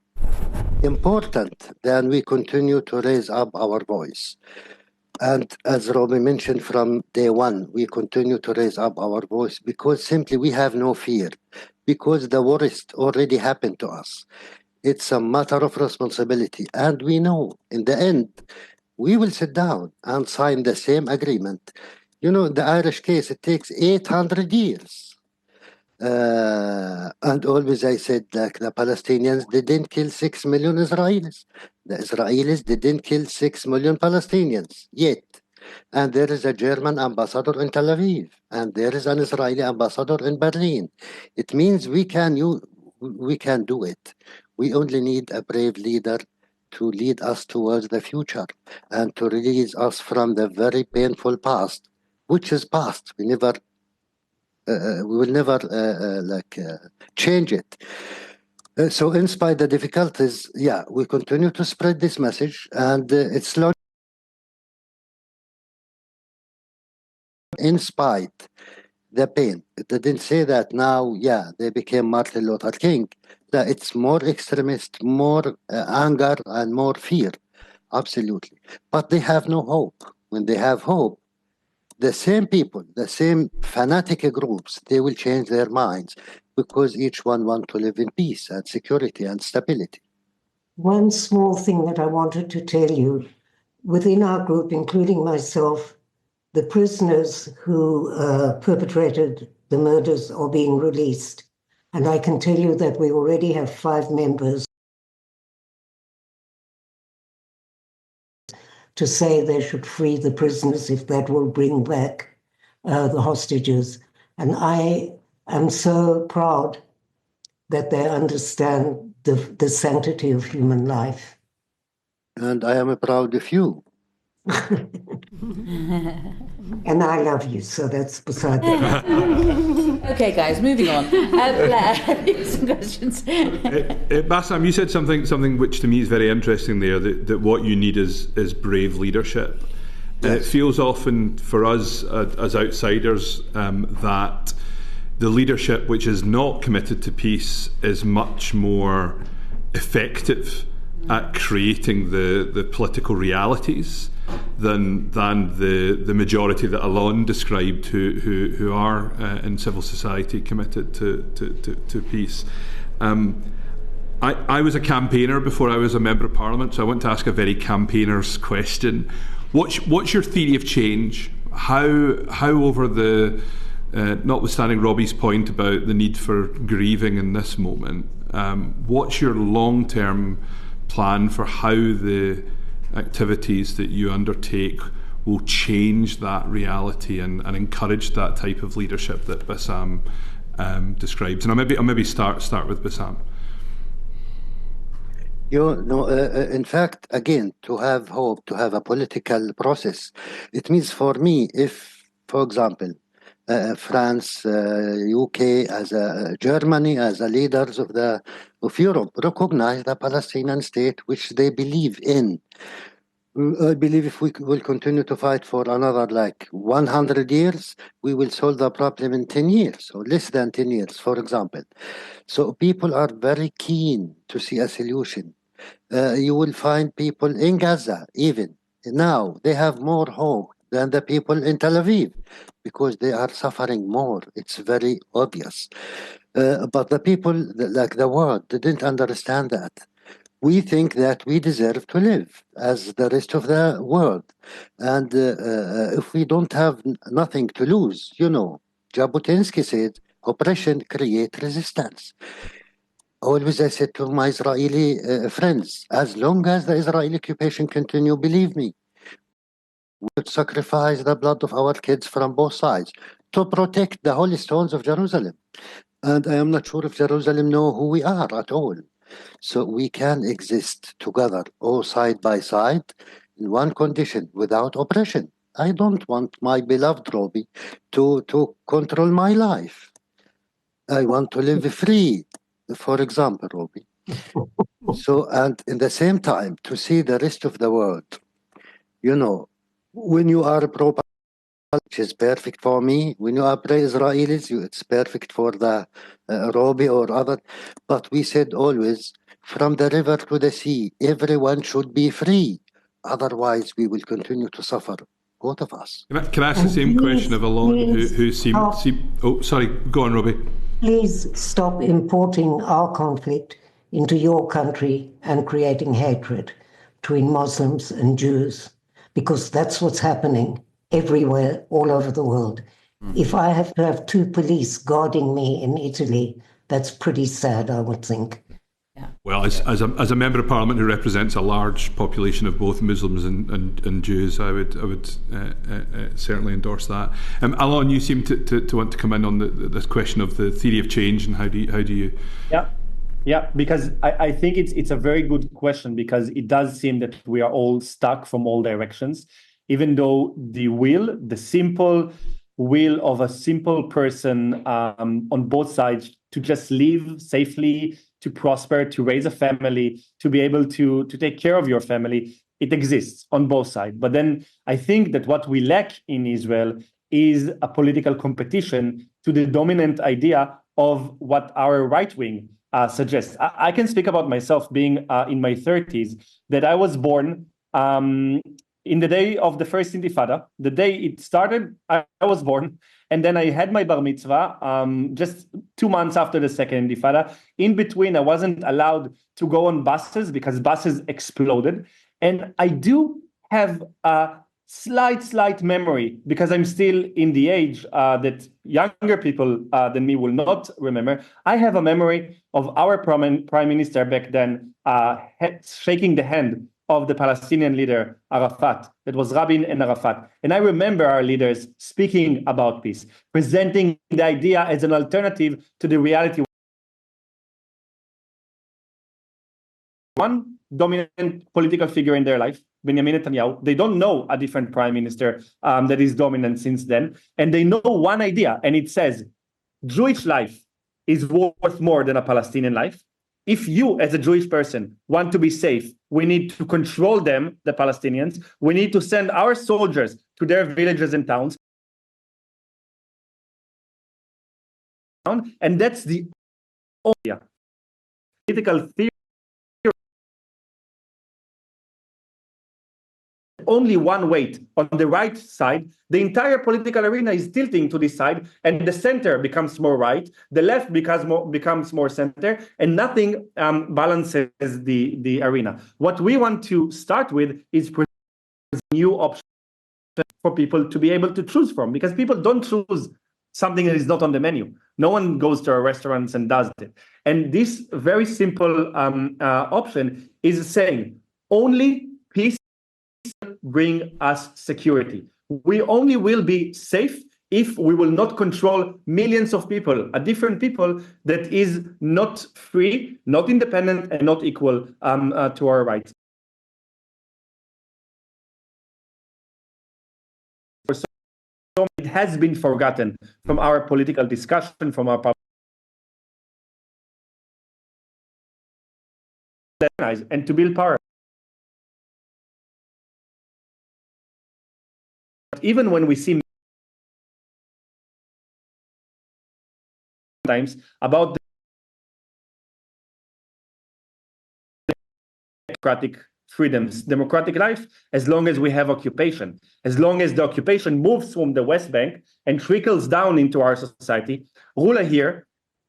important than we continue to raise up our voice. And as Robi mentioned, from day one, we continue to raise up our voice because simply we have no fear, because the worst already happened to us. It's a matter of responsibility. And we know in the end, we will sit down and sign the same agreement. The Irish case, it takes 800 years. And always I said, like, the Palestinians didn't kill 6 million Israelis. The Israelis didn't kill 6 million Palestinians yet. And there is a German ambassador in Tel Aviv, and there is an Israeli ambassador in Berlin. It means we can do it. We only need a brave leader to lead us towards the future and to release us from the very painful past, which is past. We will never change it. So in spite of the difficulties, we continue to spread this message, and it's slowly, in spite the pain. It didn't say that now, they became Martin Luther King. That it's more extremist, more anger, and more fear. Absolutely. But they have no hope. When they have hope, the same people, the same fanatic groups, they will change their minds because each one wants to live in peace and security and stability. One small thing that I wanted to tell you, within our group, including myself, the prisoners who perpetrated the murders are being released. And I can tell you that we already have 5 members to say they should free the prisoners if that will bring back the hostages. And I am so proud that they understand the sanctity of human life. And I am proud of you. And I love you, so that's beside the point. Okay, guys, moving on. Blair, some questions. Bassam, you said something which to me is very interesting there, that what you need is brave leadership. Yes. And it feels often for us as outsiders that the leadership which is not committed to peace is much more effective at creating the political realities than the majority that Alon described, who are in civil society committed to peace. I was a campaigner before I was a member of Parliament, so I want to ask a very campaigner's question. What's your theory of change? How over the notwithstanding Robi's point about the need for grieving in this moment, what's your long-term plan for how the activities that you undertake will change that reality and encourage that type of leadership that Bassam describes? And I'll maybe start with Bassam. In fact, again, to have hope, to have a political process, it means for me, if, for example, France, UK, Germany, as leaders of Europe, recognize the Palestinian state, which they believe in. I believe if we will continue to fight for another 100 years, we will solve the problem in 10 years or less than 10 years, for example. So people are very keen to see a solution. You will find people in Gaza, even now, they have more hope than the people in Tel Aviv, because they are suffering more. It's very obvious. But the people, like the world, didn't understand that. We think that we deserve to live as the rest of the world. And if we don't have nothing to lose, Jabotinsky said, oppression creates resistance. Always I said to my Israeli friends, as long as the Israeli occupation continue, believe me, we would sacrifice the blood of our kids from both sides to protect the holy stones of Jerusalem. And I am not sure if Jerusalem know who we are at all. So we can exist together, all side by side, in one condition, without oppression. I don't want my beloved Robi to control my life. I want to live free, for example, Robi. So, and in the same time, to see the rest of the world, when you are pro, which is perfect for me. When you are pro-Israelis, it's perfect for the Robi or other. But we said always, from the river to the sea, everyone should be free. Otherwise, we will continue to suffer, both of us. Can I ask the same question of Alon, who seemed... Oh, sorry, go on, Robi. Please stop importing our conflict into your country and creating hatred between Muslims and Jews, because that's what's happening everywhere, all over the world. If I have to have two police guarding me in Italy, that's pretty sad, I would think. Yeah. Well, as a member of Parliament who represents a large population of both Muslims and Jews, I would certainly endorse that. Alon, you seem to want to come in on this question of the theory of change, and how do you? Yeah, because I think it's a very good question, because it does seem that we are all stuck from all directions, even though the simple will of a simple person on both sides to just live safely, to prosper, to raise a family, to be able to take care of your family, it exists on both sides. But then I think that what we lack in Israel is a political competition to the dominant idea of what our right wing suggests. I can speak about myself being in my 30s, that I was born in the day of the first Intifada. The day it started, I was born. And then I had my bar mitzvah just 2 months after the second Intifada. In between, I wasn't allowed to go on buses because buses exploded. And I do have a slight memory, because I'm still in the age that younger people than me will not remember. I have a memory of our prime minister back then shaking the hand of the Palestinian leader Arafat. That was Rabin and Arafat. And I remember our leaders speaking about peace, presenting the idea as an alternative to the reality. One dominant political figure in their life, Benjamin Netanyahu. They don't know a different prime minister that is dominant since then. And they know one idea, and it says, Jewish life is worth more than a Palestinian life. If you, as a Jewish person, want to be safe, we need to control them, the Palestinians. We need to send our soldiers to their villages and towns. And that's the only political theory. Only one weight on the right side. The entire political arena is tilting to this side, and the center becomes more right, the left becomes more center, and nothing balances the arena. What we want to start with is new options for people to be able to choose from, because people don't choose something that is not on the menu. No one goes to our restaurants and does it. And this very simple option is saying only peace bring us security. We only will be safe if we will not control millions of people, a different people that is not free, not independent, and not equal to our rights. So it has been forgotten from our political discussion, from our public, and to build power. Even when we see times about the democratic freedoms, democratic life, as long as we have occupation. As long as the occupation moves from the West Bank and trickles down into our society. Rula here,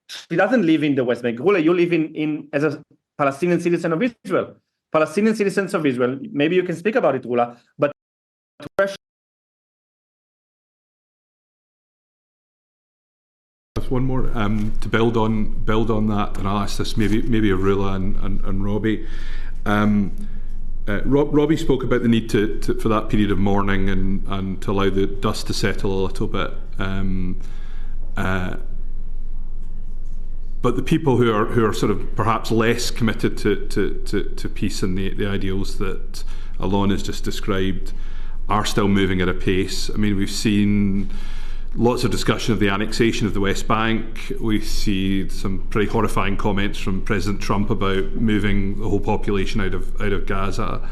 she doesn't live in the West Bank. Rula, you live in as a Palestinian citizen of Israel. Palestinian citizens of Israel, maybe you can speak about it, Rula, but one more to build on that, and I'll ask this maybe a Rula and Robi. Robi spoke about the need for that period of mourning and to allow the dust to settle a little bit. But the people who are sort of perhaps less committed to peace and the ideals that Alon has just described are still moving at a pace. I mean, we've seen lots of discussion of the annexation of the West Bank. We see some pretty horrifying comments from President Trump about moving the whole population out of Gaza.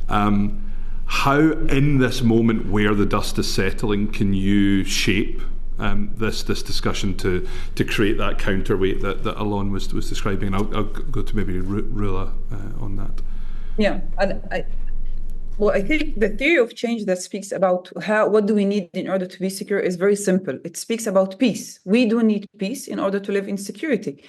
How, in this moment where the dust is settling, can you shape this discussion to create that counterweight that Alon was describing? And I'll go to maybe Rula on that. Yeah, well, I think the theory of change that speaks about what do we need in order to be secure is very simple. It speaks about peace. We do need peace in order to live in security.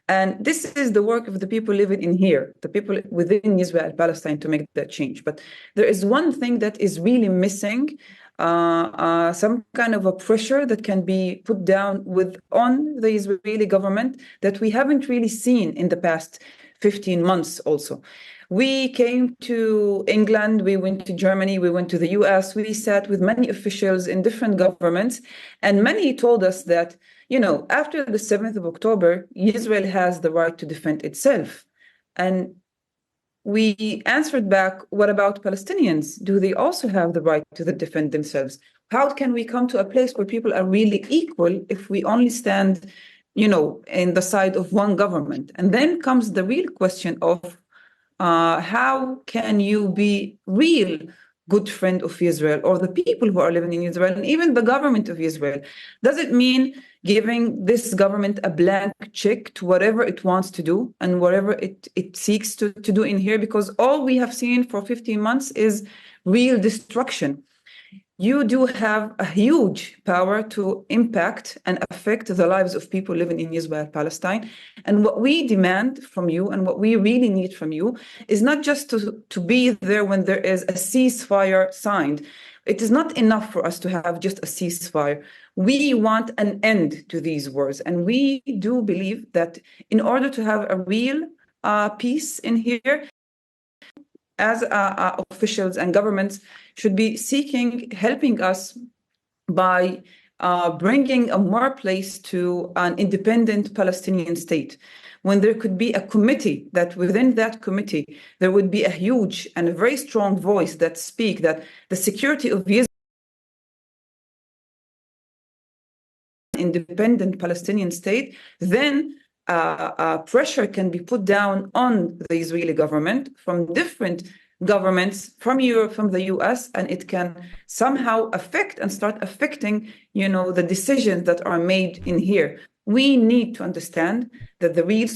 And this is the work of the people living in here, the people within Israel-Palestine, to make that change. But there is one thing that is really missing, some kind of a pressure that can be put down on the Israeli government that we haven't really seen in the past 15 months also. We came to England, we went to Germany, we went to the US, we sat with many officials in different governments, and many told us that, after the 7th of October, Israel has the right to defend itself. And we answered back, what about Palestinians? Do they also have the right to defend themselves? How can we come to a place where people are really equal if we only stand, in the side of one government? And then comes the real question of, how can you be real good friend of Israel or the people who are living in Israel and even the government of Israel? Does it mean giving this government a blank check to whatever it wants to do and whatever it seeks to do in here? Because all we have seen for 15 months is real destruction. You do have a huge power to impact and affect the lives of people living in Israel-Palestine. And what we demand from you and what we really need from you is not just to be there when there is a ceasefire signed. It is not enough for us to have just a ceasefire. We want an end to these wars. And we do believe that in order to have a real peace in here, as officials and governments should be helping us by bringing a more place to an independent Palestinian state. When there could be a committee that within that committee, there would be a huge and a very strong voice that speak that the security of Israel, independent Palestinian state, then pressure can be put down on the Israeli government from different governments, from Europe, from the US, and it can somehow start affecting, the decisions that are made in here. We need to understand that the real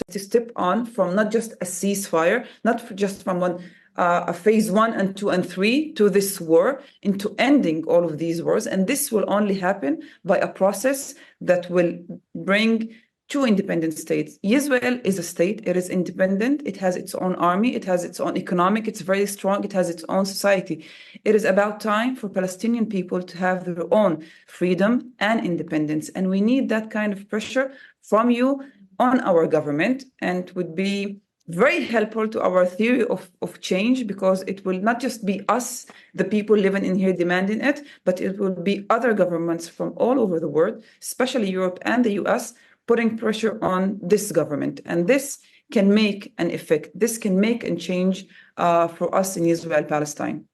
to step on from not just a ceasefire, not just from a phase 1 and 2 and 3 to this war, into ending all of these wars. And this will only happen by a process that will bring 2 independent states. Israel is a state. It is independent. It has its own army. It has its own economic. It's very strong. It has its own society. It is about time for Palestinian people to have their own freedom and independence. And we need that kind of pressure from you on our government, and would be very helpful to our theory of change, because it will not just be us, the people living in here, demanding it, but it will be other governments from all over the world, especially Europe and the US, putting pressure on this government. And this can make an effect. This can make a change for us in Israel-Palestine.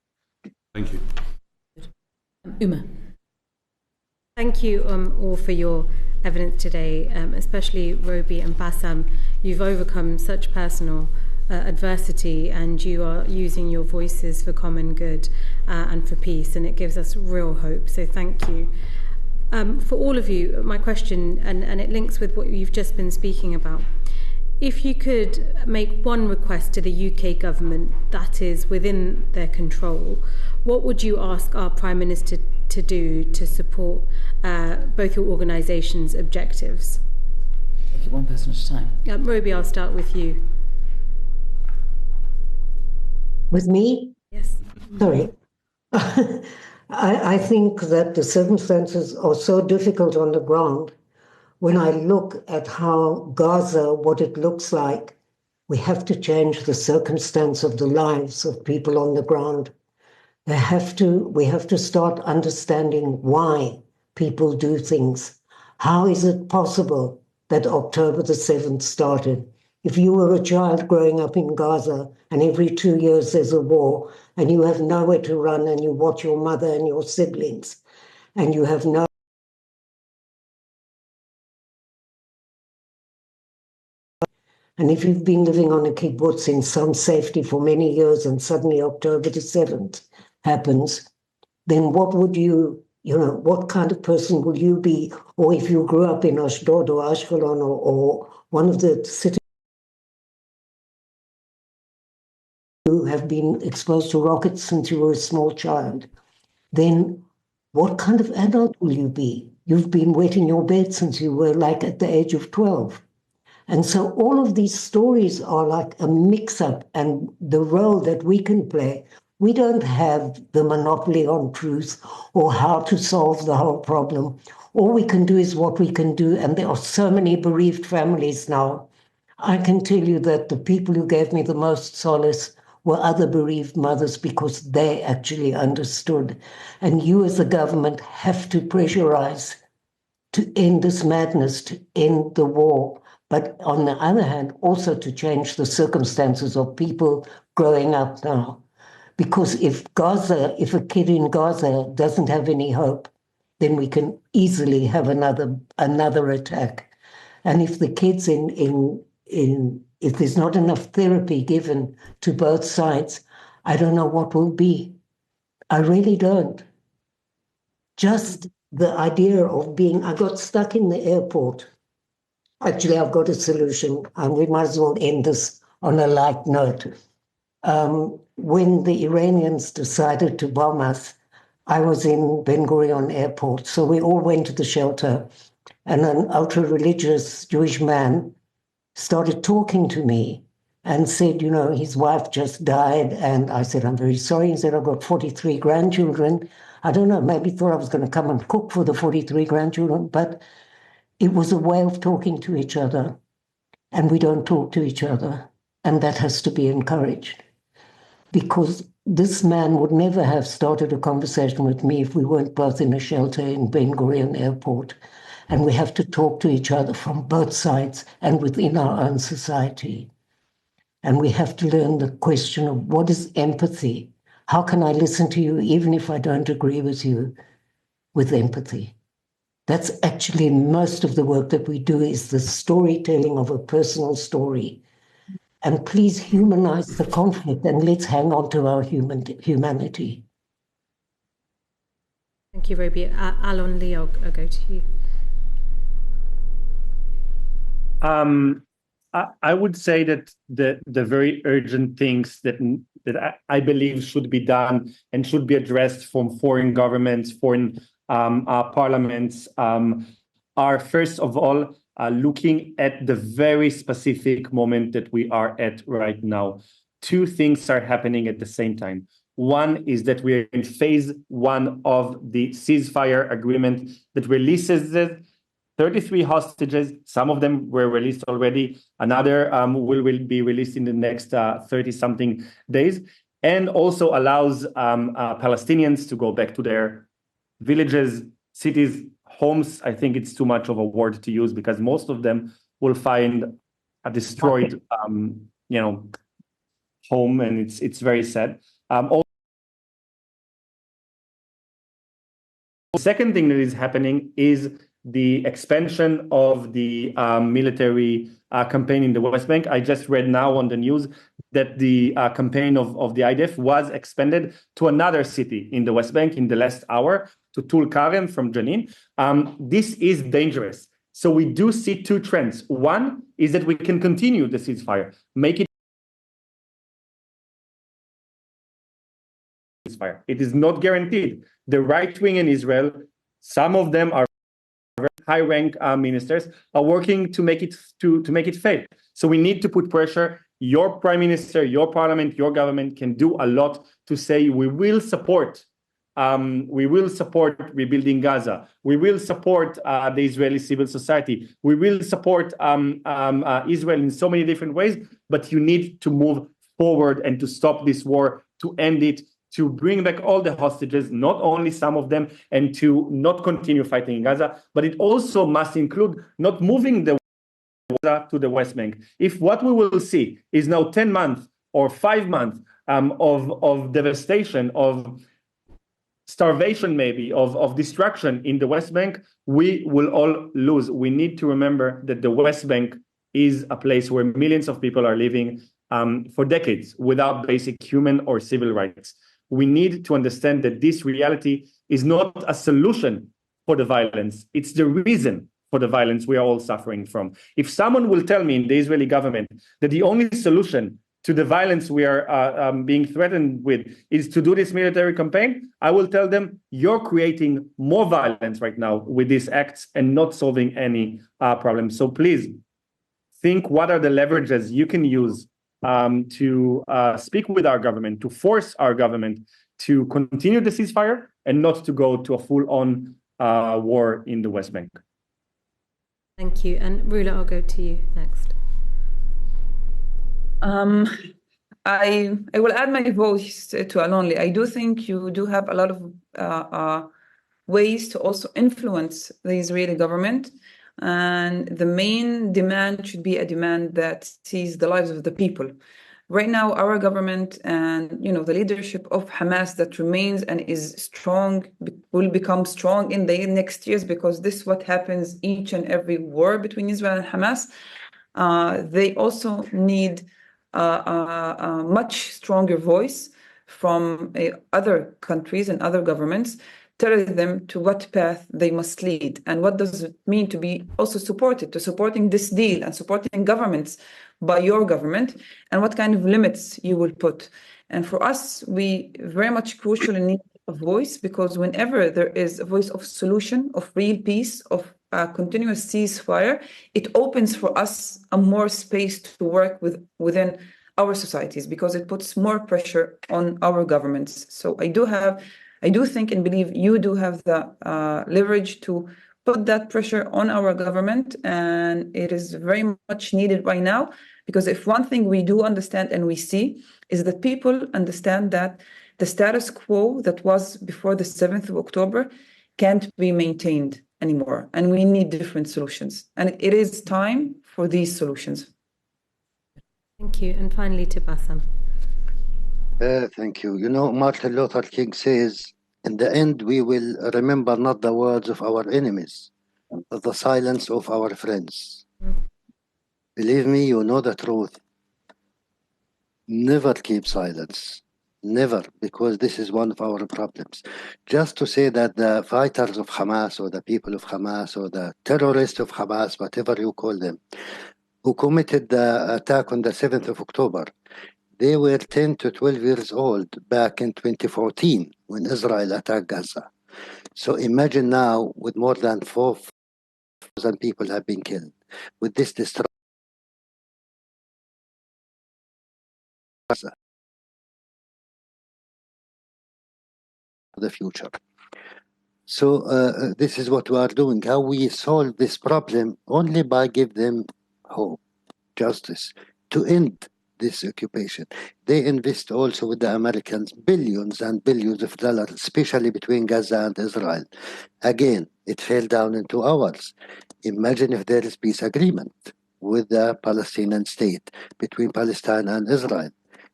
Thank you. Uma. Thank you all for your evidence today, especially Robi and Bassam. You've overcome such personal adversity, and you are using your voices for common good and for peace, and it gives us real hope. So thank you. For all of you, my question, and it links with what you've just been speaking about. if you could make one request to the UK government that is within their control, what would you ask our Prime Minister to do to support both your organisations' objectives? Take it one person at a time. Robi, I'll start with you. With me? Yes. Sorry. I think that the circumstances are so difficult on the ground. When I look at how Gaza, what it looks like, we have to change the circumstance of the lives of people on the ground. We have to start understanding why people do things. How is it possible that October the 7th started? If you were a child growing up in Gaza and every 2 years there's a war and you have nowhere to run and you watch your mother and your siblings and you have no And if you've been living on a kibbutz in some safety for many years and suddenly October the 7th happens, then what would what kind of person will you be? Or if you grew up in Ashdod or Ashkelon or one of the cities who have been exposed to rockets since you were a small child, then what kind of adult will you be? You've been wet in your bed since you were like at the age of 12. And so all of these stories are like a mix-up, and the role that we can play, we don't have the monopoly on truth or how to solve the whole problem. All we can do is what we can do, and there are so many bereaved families now. I can tell you that the people who gave me the most solace were other bereaved mothers because they actually understood. And you as the government have to pressurize to end this madness, to end the war. But on the other hand, also to change the circumstances of people growing up now. Because if a kid in Gaza doesn't have any hope, then we can easily have another attack. And if the kids if there's not enough therapy given to both sides, I don't know what will be. I really don't. Just the idea of I got stuck in the airport. Actually, I've got a solution, and we might as well end this on a light note. When the Iranians decided to bomb us, I was in Ben Gurion Airport, so we all went to the shelter, and an ultra-religious Jewish man started talking to me and said, his wife just died, and I said, I'm very sorry. He said, I've got 43 grandchildren. I don't know, maybe thought I was going to come and cook for the 43 grandchildren, but it was a way of talking to each other, and we don't talk to each other, and that has to be encouraged. Because this man would never have started a conversation with me if we weren't both in a shelter in Ben Gurion Airport, and we have to talk to each other from both sides and within our own society. And we have to learn the question of what is empathy? How can I listen to you even if I don't agree with you with empathy? That's actually most of the work that we do is the storytelling of a personal story. And please humanize the conflict and let's hang on to our humanity. Thank you, Robi. Alon-Lee, I'll go to you. I would say that the very urgent things that I believe should be done and should be addressed from foreign governments, foreign parliaments, are first of all looking at the very specific moment that we are at right now. Two things are happening at the same time. One is that we are in phase one of the ceasefire agreement that releases 33 hostages. Some of them were released already. Another will be released in the next 30-something days, and also allows Palestinians to go back to their villages, cities, homes. I think it's too much of a word to use because most of them will find a destroyed, home, and it's very sad. The second thing that is happening is the expansion of the military campaign in the West Bank. I just read now on the news that the campaign of the IDF was expanded to another city in the West Bank in the last hour, to Tul Karem from Jenin. This is dangerous. So we do see two trends. One is that we can continue the ceasefire, make it ceasefire. It is not guaranteed. The right wing in Israel, some of them are high rank ministers, are working to make it fail. So we need to put pressure. Your prime minister, your parliament, your government can do a lot to say we will support rebuilding Gaza. We will support the Israeli civil society. We will support Israel in so many different ways. But you need to move forward and to stop this war, to end it, to bring back all the hostages, not only some of them, and to not continue fighting in Gaza. But it also must include not moving the to the West Bank. If what we will see is now 10 months or 5 months of devastation, of starvation, maybe of destruction in the West Bank, we will all lose. We need to remember that the West Bank is a place where millions of people are living for decades without basic human or civil rights. We need to understand that this reality is not a solution for the violence. It's the reason for the violence we are all suffering from. If someone will tell me in the Israeli government that the only solution to the violence we are being threatened with is to do this military campaign, I will tell them, you're creating more violence right now with these acts and not solving any problem. So please think, what are the leverages you can use to speak with our government, to force our government to continue the ceasefire and not to go to a full-on war in the West Bank. Thank you. And Rula, I'll go to you next. I will add my voice to Alon-Lee. I do think you do have a lot of ways to also influence the Israeli government. And the main demand should be a demand that sees the lives of the people. Right now, our government and the leadership of Hamas that remains and is strong will become strong in the next years, because this is what happens each and every war between Israel and Hamas. They also need a much stronger voice from other countries and other governments, telling them to what path they must lead and what does it mean to be also supporting this deal and supporting governments by your government, and what kind of limits you will put. And for us, we very much crucially need a voice, because whenever there is a voice of solution, of real peace, of a continuous ceasefire, it opens for us a more space to work within our societies, because it puts more pressure on our governments. So I do think and believe you do have the leverage to put that pressure on our government, and it is very much needed right now, because if one thing we do understand and we see is that people understand that the status quo that was before the 7th of October can't be maintained anymore, and we need different solutions, and it is time for these solutions. Thank you. And finally to Bassam. Thank you. Martin Luther King says, in the end, we will remember not the words of our enemies, but the silence of our friends. Believe me, you know the truth. Never keep silence. Never, because this is one of our problems. Just to say that the fighters of Hamas, or the people of Hamas, or the terrorists of Hamas, whatever you call them, who committed the attack on the 7th of October, they were 10 to 12 years old back in 2014 when Israel attacked Gaza. So imagine now, with more than 4,000 people have been killed, with this destruction. The future. So this is what we are doing. How we solve this problem? Only by give them hope, justice, to end this occupation. They invest also with the Americans billions and billions of dollars, especially between Gaza and Israel. Again, it fell down in 2 hours. Imagine if there is peace agreement with the Palestinian state between Palestine and Israel.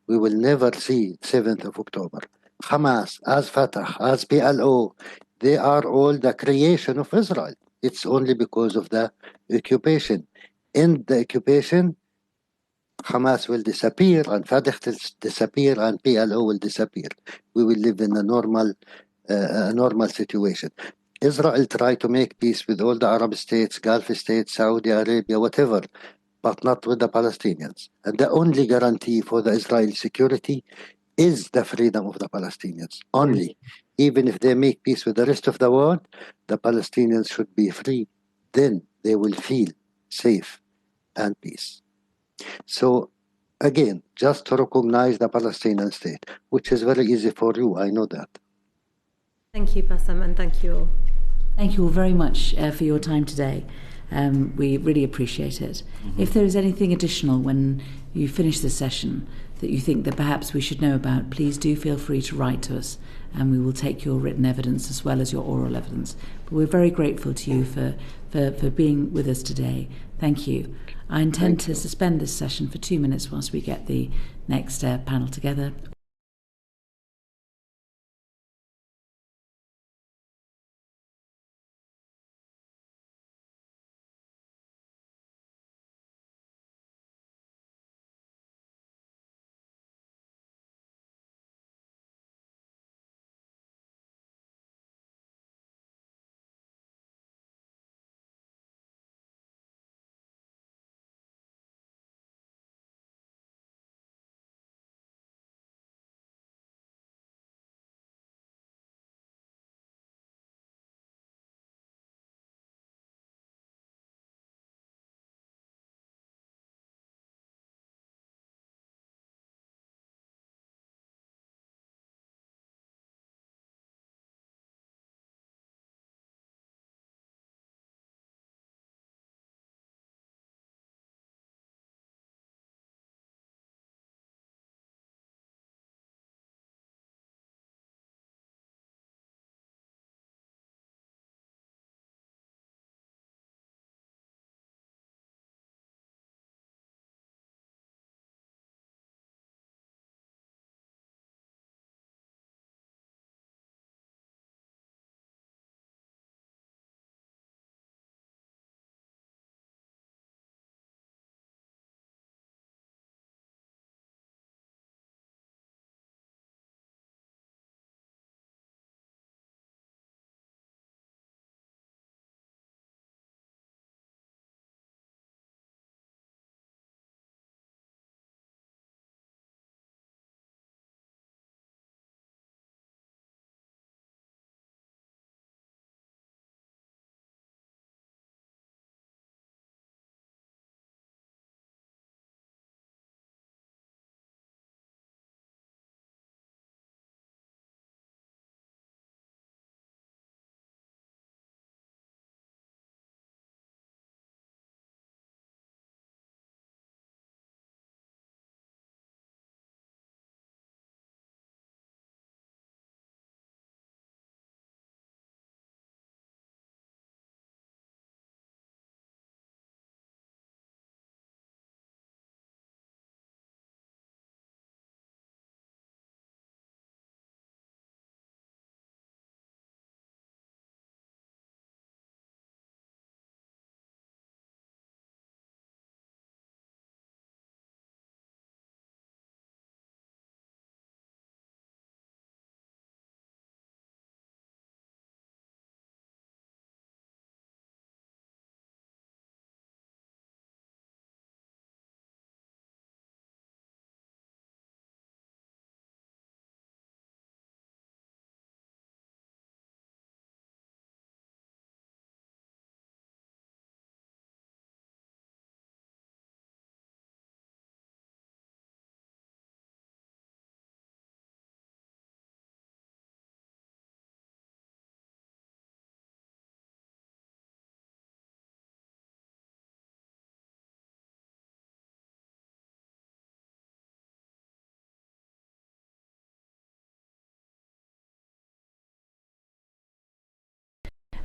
We will never see 7th of October. Hamas, as Fatah, as PLO, they are all the creation of Israel. It's only because of the occupation. In the occupation, Hamas will disappear, and Fatah will disappear, and PLO will disappear. We will live in a normal situation. Israel tried to make peace with all the Arab states, Gulf states, Saudi Arabia, whatever, but not with the Palestinians. And the only guarantee for the Israeli security is the freedom of the Palestinians. Only. Even if they make peace with the rest of the world, the Palestinians should be free. Then they will feel safe and peace. So, again, just to recognize the Palestinian state, which is very easy for you, I know that. Thank you, Bassam, and thank you all. Thank you all very much for your time today. We really appreciate it. If there is anything additional when you finish the session that you think that perhaps we should know about, please do feel free to write to us, and we will take your written evidence as well as your oral evidence. But we're very grateful to you for being with us today. Thank you. I intend to suspend this session for 2 minutes whilst we get the next panel together.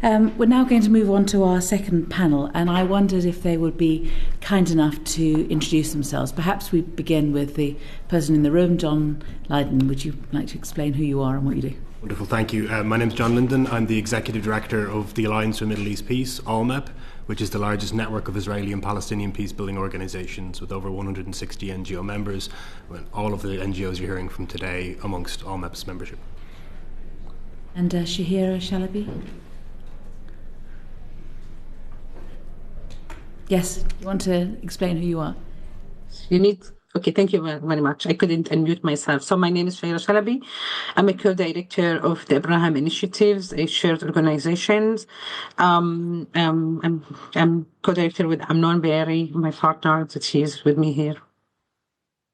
We're now going to move on to our second panel, and I wondered if they would be kind enough to introduce themselves. Perhaps we begin with the person in the room, John Lyndon. Would you like to explain who you are and what you do? Wonderful, thank you. My name is John Lyndon. I'm the Executive Director of the Alliance for Middle East Peace, ALLMEP, which is the largest network of Israeli and Palestinian peace-building organisations with over 160 NGO members, with all of the NGOs you're hearing from today amongst ALLMEP's membership. And Shahira, Shalaby? Yes, you want to explain who you are? Okay, thank you very much. I couldn't unmute myself. So my name is Shahira Shalaby. I'm a co-director of the Abraham Initiatives, a shared organization. I'm co-director with Amnon, my partner, that she is with me here.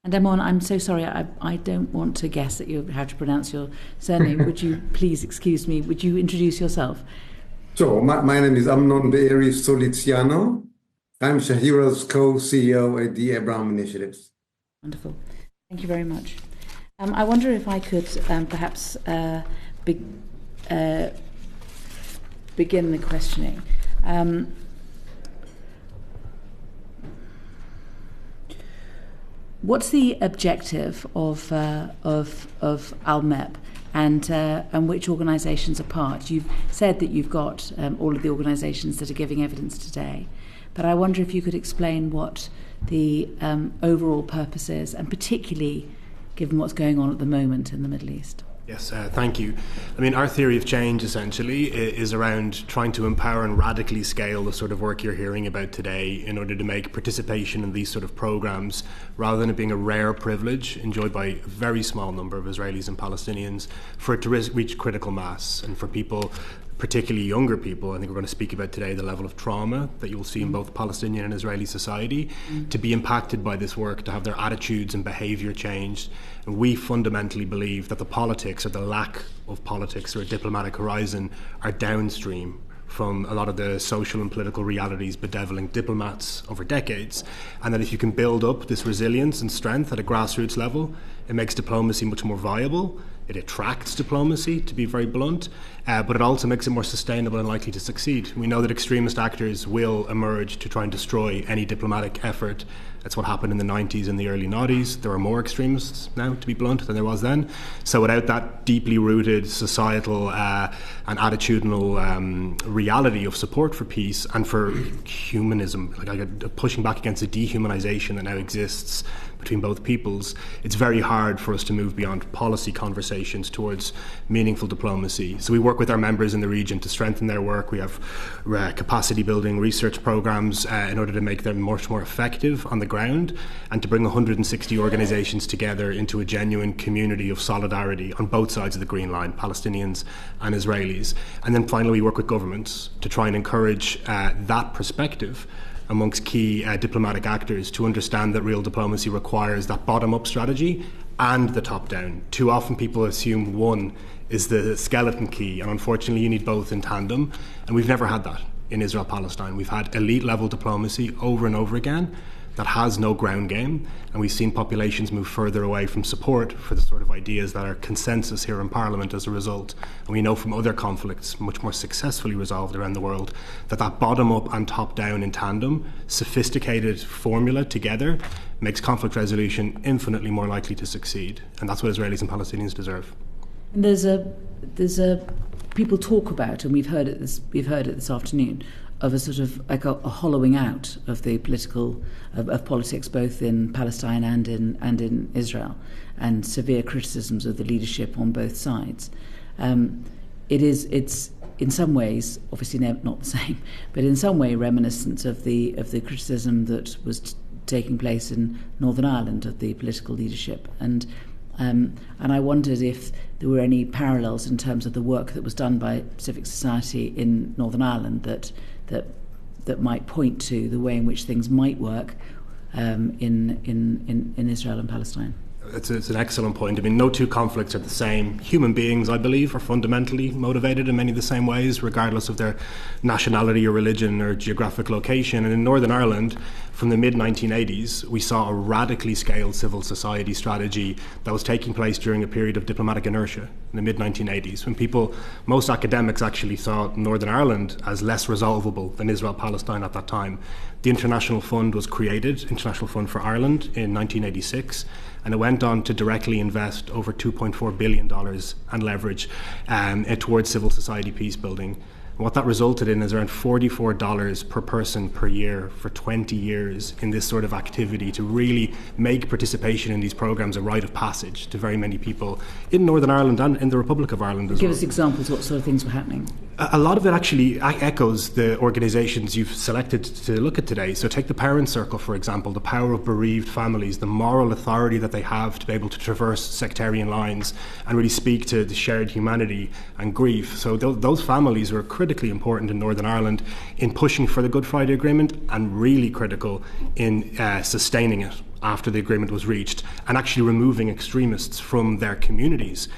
And Amnon, I'm so sorry, I don't want to guess that you have to pronounce your surname. Would you please excuse me? Would you introduce yourself? Sure. My name is Amnon Sulitzeanu. I'm Shahira's co-CEO at the Abraham Initiatives. Wonderful. Thank you very much. I wonder if I could perhaps begin the questioning. What's the objective of ALLMEP and which organisations are part? You've said that you've got all of the organisations that are giving evidence today, but I wonder if you could explain what the overall purpose is, and particularly given what's going on at the moment in the Middle East. Yes, thank you. I mean, our theory of change essentially is around trying to empower and radically scale the sort of work you're hearing about today in order to make participation in these sort of programs, rather than it being a rare privilege enjoyed by a very small number of Israelis and Palestinians, for it to reach critical mass, and for people, particularly younger people, I think we're going to speak about today, the level of trauma that you'll see in both Palestinian and Israeli society, to be impacted by this work, to have their attitudes and behaviour changed. And we fundamentally believe that the politics, or the lack of politics or a diplomatic horizon, are downstream from a lot of the social and political realities bedeviling diplomats over decades, and that if you can build up this resilience and strength at a grassroots level, it makes diplomacy much more viable. It attracts diplomacy, to be very blunt, but it also makes it more sustainable and likely to succeed. We know that extremist actors will emerge to try and destroy any diplomatic effort. That's what happened in the 90s and the early 90s. There are more extremists now, to be blunt, than there was then. So without that deeply rooted societal and attitudinal reality of support for peace and for humanism, like pushing back against the dehumanization that now exists between both peoples, it's very hard for us to move beyond policy conversations towards meaningful diplomacy. So we work with our members in the region to strengthen their work. We have capacity building research programs in order to make them much more effective on the ground, and to bring 160 organizations together into a genuine community of solidarity on both sides of the Green Line, Palestinians and Israelis. And then finally, we work with governments to try and encourage that perspective amongst key diplomatic actors, to understand that real diplomacy requires that bottom-up strategy and the top-down. Too often people assume one is the skeleton key, and unfortunately you need both in tandem, and we've never had that in Israel-Palestine. We've had elite-level diplomacy over and over again that has no ground game, and we've seen populations move further away from support for the sort of ideas that are consensus here in Parliament as a result. And we know from other conflicts, much more successfully resolved around the world, that bottom-up and top-down in tandem, sophisticated formula together, makes conflict resolution infinitely more likely to succeed. And that's what Israelis and Palestinians deserve. And there's a people talk about, and we've heard it this afternoon, of a sort of like a hollowing out of the of politics, both in Palestine and in Israel, and severe criticisms of the leadership on both sides. It's in some ways, obviously not the same, but in some way reminiscent of the criticism that was taking place in Northern Ireland of the political leadership. And I wondered if there were any parallels in terms of the work that was done by civic society in Northern Ireland that might point to the way in which things might work in Israel and Palestine. It's an excellent point. I mean, no two conflicts are the same. Human beings, I believe, are fundamentally motivated in many of the same ways, regardless of their nationality or religion or geographic location. And in Northern Ireland, from the mid-1980s, we saw a radically scaled civil society strategy that was taking place during a period of diplomatic inertia in the mid-1980s, when most academics actually saw Northern Ireland as less resolvable than Israel-Palestine at that time. The International Fund was created, International Fund for Ireland, in 1986, and it went on to directly invest over $2.4 billion and leverage towards civil society peace building. What that resulted in is around $44 per person per year for 20 years in this sort of activity to really make participation in these programs a rite of passage to very many people in Northern Ireland and in the Republic of Ireland as well. Give us examples what sort of things were happening. A lot of it actually echoes the organisations you've selected to look at today. So take the Parent Circle, for example, the power of bereaved families, the moral authority that they have to be able to traverse sectarian lines and really speak to the shared humanity and grief. So those families were critically important in Northern Ireland in pushing for the Good Friday Agreement and really critical in sustaining it after the agreement was reached and actually removing extremists from their communities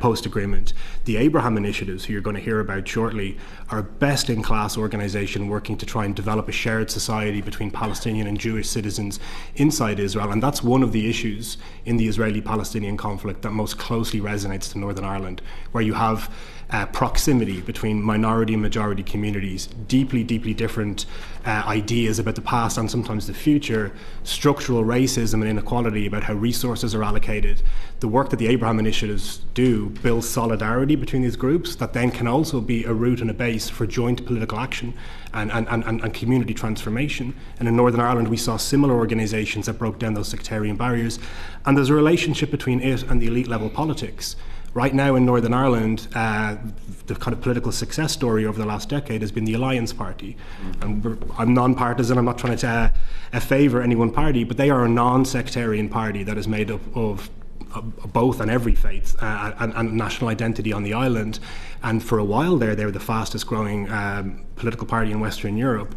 post-agreement. The Abraham Initiatives, who you're going to hear about shortly, are a best-in-class organisation working to try and develop a shared society between Palestinian and Jewish citizens inside Israel, and that's one of the issues in the Israeli-Palestinian conflict that most closely resonates to Northern Ireland, where you have proximity between minority and majority communities, deeply different ideas about the past and sometimes the future, structural racism and inequality about how resources are allocated. The work that the Abraham Initiatives do builds solidarity between these groups that then can also be a route and a base for joint political action and community transformation. And in Northern Ireland we saw similar organisations that broke down those sectarian barriers, and there's a relationship between it and the elite level politics. Right now in Northern Ireland, the kind of political success story over the last decade has been the Alliance Party. And I'm non-partisan, I'm not trying to favour any one party, but they are a non-sectarian party that is made up of both and every faith and national identity on the island. And for a while there, they were the fastest growing political party in Western Europe.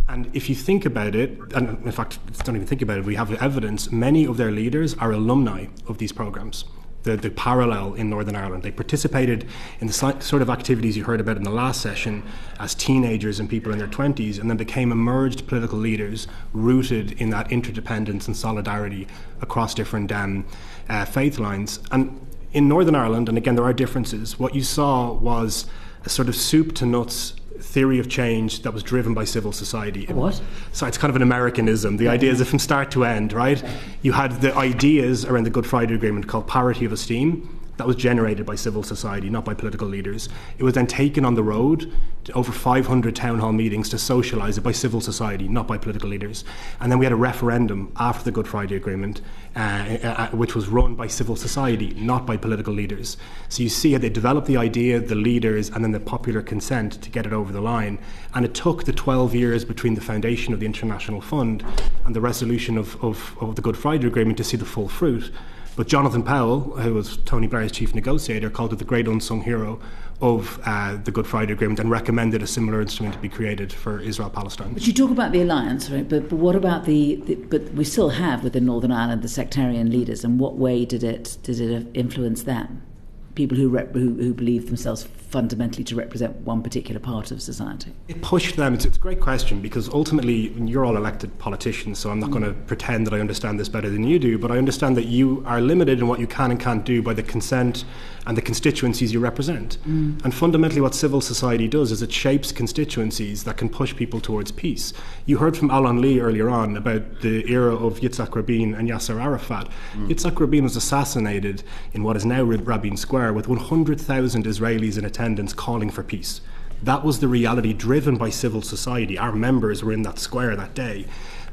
And if you think about it, and in fact, don't even think about it, we have evidence, many of their leaders are alumni of these programmes. The parallel in Northern Ireland. They participated in the sort of activities you heard about in the last session as teenagers and people in their 20s, and then became emerged political leaders rooted in that interdependence and solidarity across different faith lines. And in Northern Ireland, and again there are differences, what you saw was a sort of soup to nuts theory of change that was driven by civil society. What? So it's kind of an Americanism. The idea is that from start to end, right? You had the ideas around the Good Friday Agreement called parity of esteem. That was generated by civil society, not by political leaders. It was then taken on the road to over 500 town hall meetings to socialise it by civil society, not by political leaders. And then we had a referendum after the Good Friday Agreement, which was run by civil society, not by political leaders. So you see how they developed the idea, the leaders, and then the popular consent to get it over the line. And it took the 12 years between the foundation of the International Fund and the resolution of the Good Friday Agreement to see the full fruit. But Jonathan Powell, who was Tony Blair's chief negotiator, called it the great unsung hero of the Good Friday Agreement and recommended a similar instrument to be created for Israel-Palestine. But you talk about the alliance, right? But what about but we still have within Northern Ireland the sectarian leaders, and what way did it influence them? People who believe themselves fundamentally to represent one particular part of society? It pushed them. It's a great question, because ultimately you're all elected politicians, so I'm not going to pretend that I understand this better than you do, but I understand that you are limited in what you can and can't do by the consent and the constituencies you represent. And fundamentally what civil society does is it shapes constituencies that can push people towards peace. You heard from Alon-Lee earlier on about the era of Yitzhak Rabin and Yasser Arafat. Yitzhak Rabin was assassinated in what is now Rabin Square with 100,000 Israelis in attendance calling for peace. That was the reality driven by civil society. Our members were in that square that day.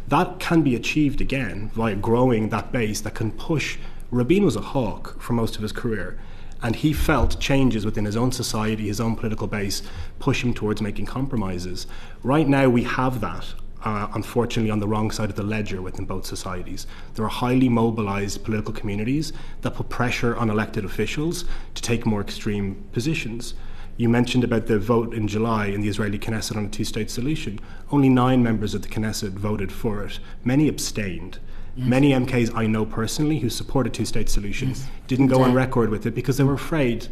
That can be achieved again via growing that base that can push. Rabin was a HoC for most of his career, and he felt changes within his own society, his own political base, push him towards making compromises. Right now we have that, unfortunately, on the wrong side of the ledger within both societies. There are highly mobilised political communities that put pressure on elected officials to take more extreme positions. You mentioned about the vote in July in the Israeli Knesset on a two-state solution. Only 9 members of the Knesset voted for it. Many abstained. Yes. Many MKs I know personally who support a two-state solution didn't go on record with it because they were afraid,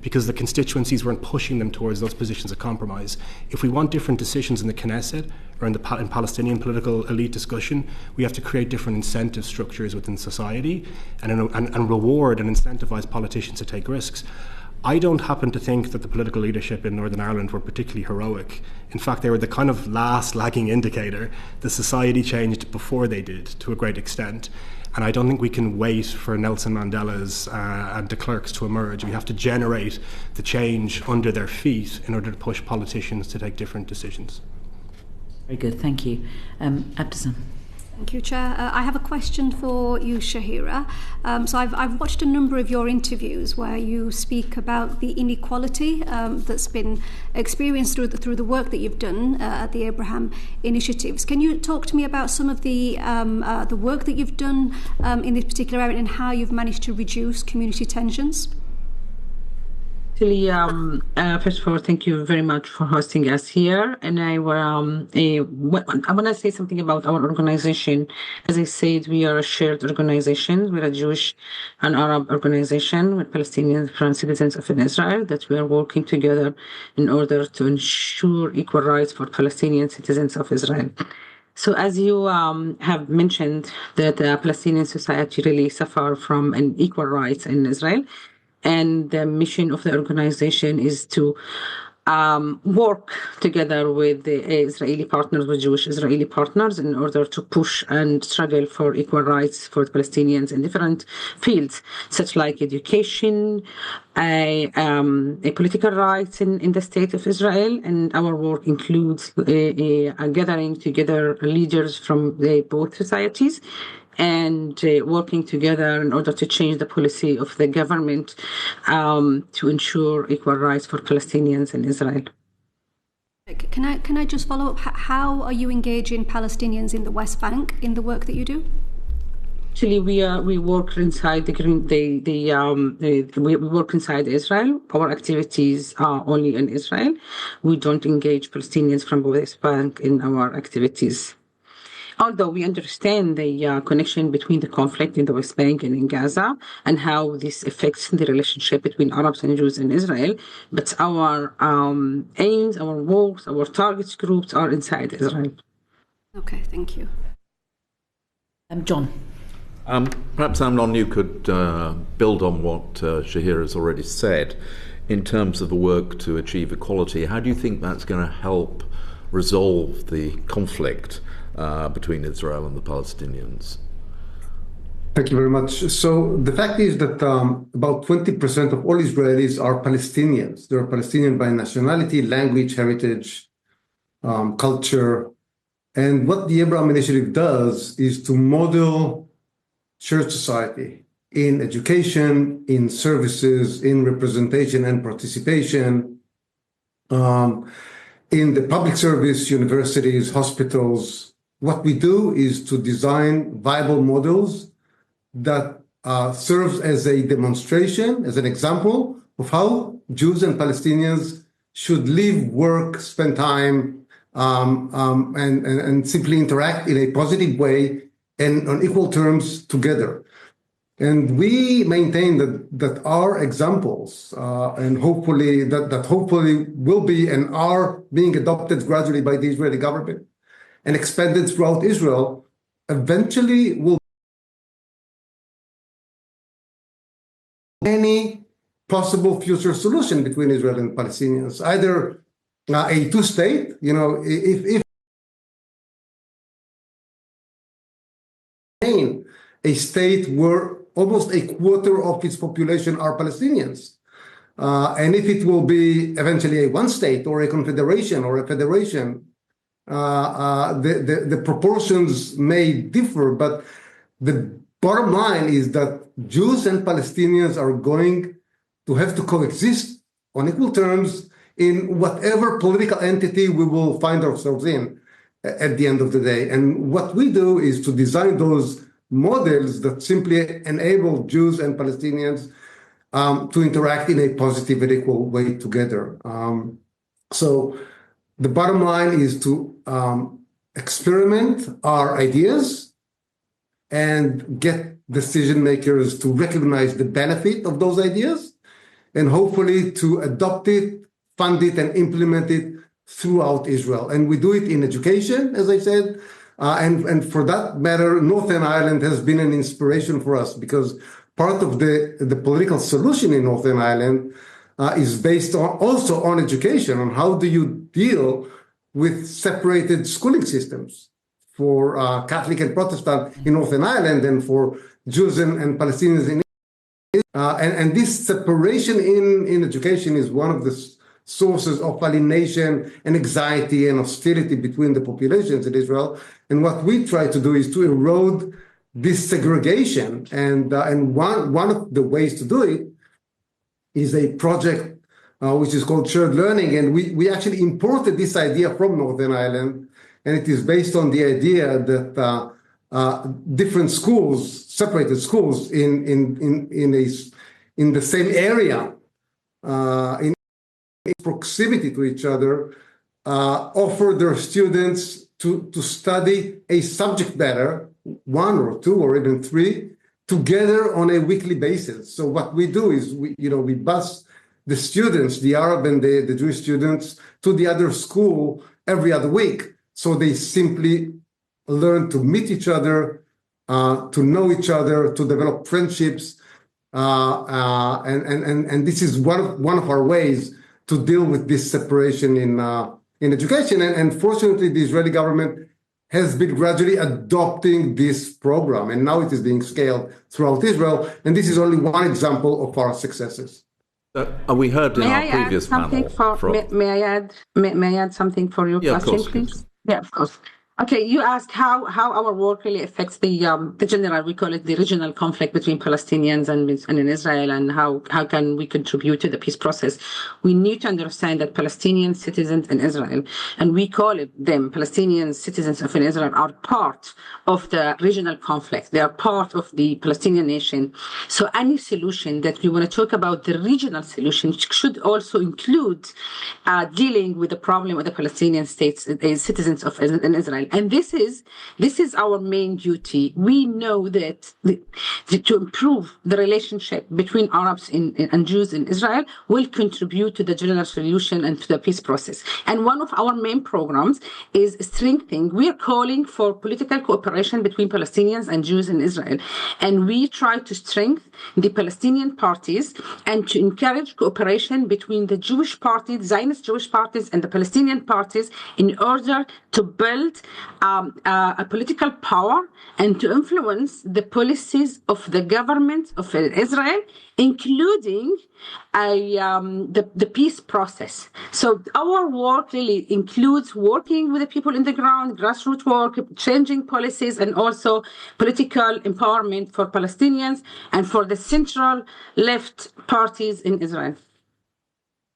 because the constituencies weren't pushing them towards those positions of compromise. If we want different decisions in the Knesset or in Palestinian political elite discussion, we have to create different incentive structures within society and reward and incentivize politicians to take risks. I don't happen to think that the political leadership in Northern Ireland were particularly heroic. In fact, they were the kind of last lagging indicator. The society changed before they did, to a great extent. And I don't think we can wait for Nelson Mandela's and de Klerk's to emerge. We have to generate the change under their feet in order to push politicians to take different decisions. Very good, thank you. Abdesam. Thank you, Chair. I have a question for you, Shahira. So I've watched a number of your interviews where you speak about the inequality that's been experienced through the work that you've done at the Abraham initiatives. Can you talk to me about some of the work that you've done in this particular area and how you've managed to reduce community tensions? Actually, first of all, thank you very much for hosting us here. And I want to say something about our organization. As I said, we are a shared organization. We're a Jewish and Arab organization with Palestinians and citizens of Israel that we are working together in order to ensure equal rights for Palestinian citizens of Israel. So as you have mentioned, that the Palestinian society really suffer from unequal rights in Israel. And the mission of the organization is to work together with the Israeli partners, with Jewish Israeli partners, in order to push and struggle for equal rights for Palestinians in different fields, such like education, political rights in the state of Israel. And our work includes gathering together leaders from both societies and working together in order to change the policy of the government to ensure equal rights for Palestinians in Israel. Can I just follow up? How are you engaging Palestinians in the West Bank in the work that you do? Actually, we work inside we work inside Israel. Our activities are only in Israel. We don't engage Palestinians from the West Bank in our activities. Although we understand the connection between the conflict in the West Bank and in Gaza and how this affects the relationship between Arabs and Jews in Israel, but our aims, our works, our target groups are inside Israel. Okay, thank you. John. Perhaps, Amnon, you could build on what Shahira has already said in terms of the work to achieve equality. How do you think that's going to help resolve the conflict between Israel and the Palestinians? Thank you very much. So the fact is that about 20% of all Israelis are Palestinians. They're Palestinian by nationality, language, heritage, culture. And what the Abraham Initiative does is to model church society in education, in services, in representation and participation, in the public service, universities, hospitals. What we do is to design viable models that serves as a demonstration, as an example of how Jews and Palestinians should live, work, spend time, and simply interact in a positive way and on equal terms together. And we maintain that our examples, and hopefully that hopefully will be and are being adopted gradually by the Israeli government and expanded throughout Israel, eventually will any possible future solution between Israel and Palestinians, either a two-state, if a state where almost a quarter of its population are Palestinians, and if it will be eventually a one-state or a confederation or a federation, the proportions may differ, but the bottom line is that Jews and Palestinians are going to have to coexist on equal terms in whatever political entity we will find ourselves in at the end of the day. And what we do is to design those models that simply enable Jews and Palestinians to interact in a positive and equal way together. So the bottom line is to experiment our ideas and get decision makers to recognize the benefit of those ideas and hopefully to adopt it, fund it, and implement it throughout Israel. And we do it in education, as I said, and for that matter, Northern Ireland has been an inspiration for us because part of the political solution in Northern Ireland is based also on education, on how do you deal with separated schooling systems for Catholic and Protestant in Northern Ireland and for Jews and Palestinians in and this separation in education is one of the sources of alienation and anxiety and hostility between the populations in Israel. And what we try to do is to erode this segregation. And one of the ways to do it is a project which is called Shared Learning. And we actually imported this idea from Northern Ireland. And it is based on the idea that different schools, separated schools in the same area, in proximity to each other, offer their students to study a subject matter, one or two or even three, together on a weekly basis. So what we do is we bus the students, the Arab and the Jewish students, to the other school every other week. So they simply learn to meet each other, to know each other, to develop friendships, and this is one of our ways to deal with this separation in education. And fortunately, the Israeli government has been gradually adopting this program, and now it is being scaled throughout Israel. And this is only one example of our successes. We heard in our previous panel. May I add something for your question, please? Yeah, of course. Okay, you asked how our work really affects the general, we call it the regional conflict between Palestinians and in Israel, and how can we contribute to the peace process. We need to understand that Palestinian citizens in Israel, and we call them Palestinian citizens of Israel, are part of the regional conflict. They are part of the Palestinian nation. So any solution that we want to talk about, the regional solution, should also include dealing with the problem of the Palestinian states, citizens of in Israel. And this is our main duty. We know that to improve the relationship between Arabs and Jews in Israel will contribute to the general solution and to the peace process. And one of our main programs is strengthening. We are calling for political cooperation between Palestinians and Jews in Israel. And we try to strengthen the Palestinian parties and to encourage cooperation between the Jewish parties, Zionist Jewish parties, and the Palestinian parties in order to build a political power and to influence the policies of the government of Israel, including the peace process. So our work really includes working with the people in the ground, grassroots work, changing policies, and also political empowerment for Palestinians and for the central left parties in Israel.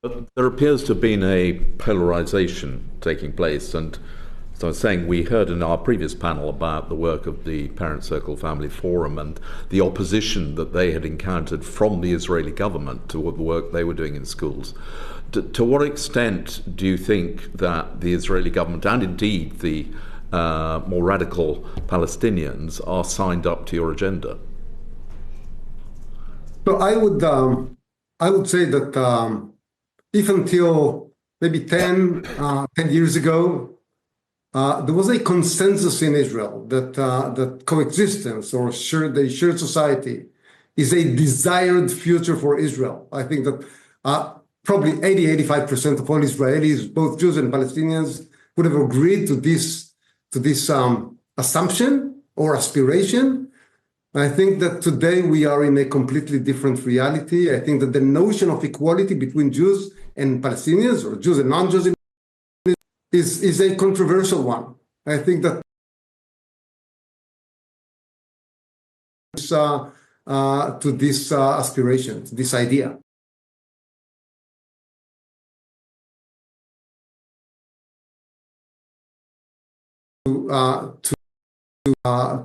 But there appears to have been a polarization taking place, and so I was saying, we heard in our previous panel about the work of the Parent Circle Family Forum and the opposition that they had encountered from the Israeli government to the work they were doing in schools. To what extent do you think that the Israeli government, and indeed the more radical Palestinians, are signed up to your agenda? So I would say that if until maybe 10 years ago, there was a consensus in Israel that coexistence or the shared society is a desired future for Israel. I think that probably 80-85% of all Israelis, both Jews and Palestinians, would have agreed to this assumption or aspiration. I think that today we are in a completely different reality. I think that the notion of equality between Jews and Palestinians, or Jews and non-Jews, is a controversial one. I think that to this aspiration, to this idea.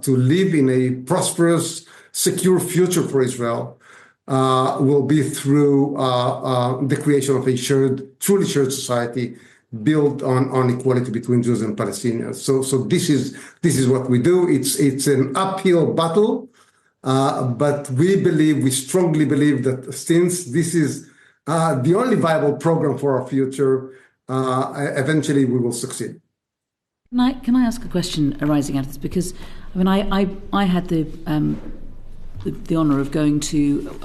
To live in a prosperous, secure future for Israel will be through the creation of a truly shared society built on equality between Jews and Palestinians. So this is what we do. It's an uphill battle, but we strongly believe that since this is the only viable program for our future, eventually we will succeed. Can I ask a question arising out of this? Because I mean, I had the the honour of going to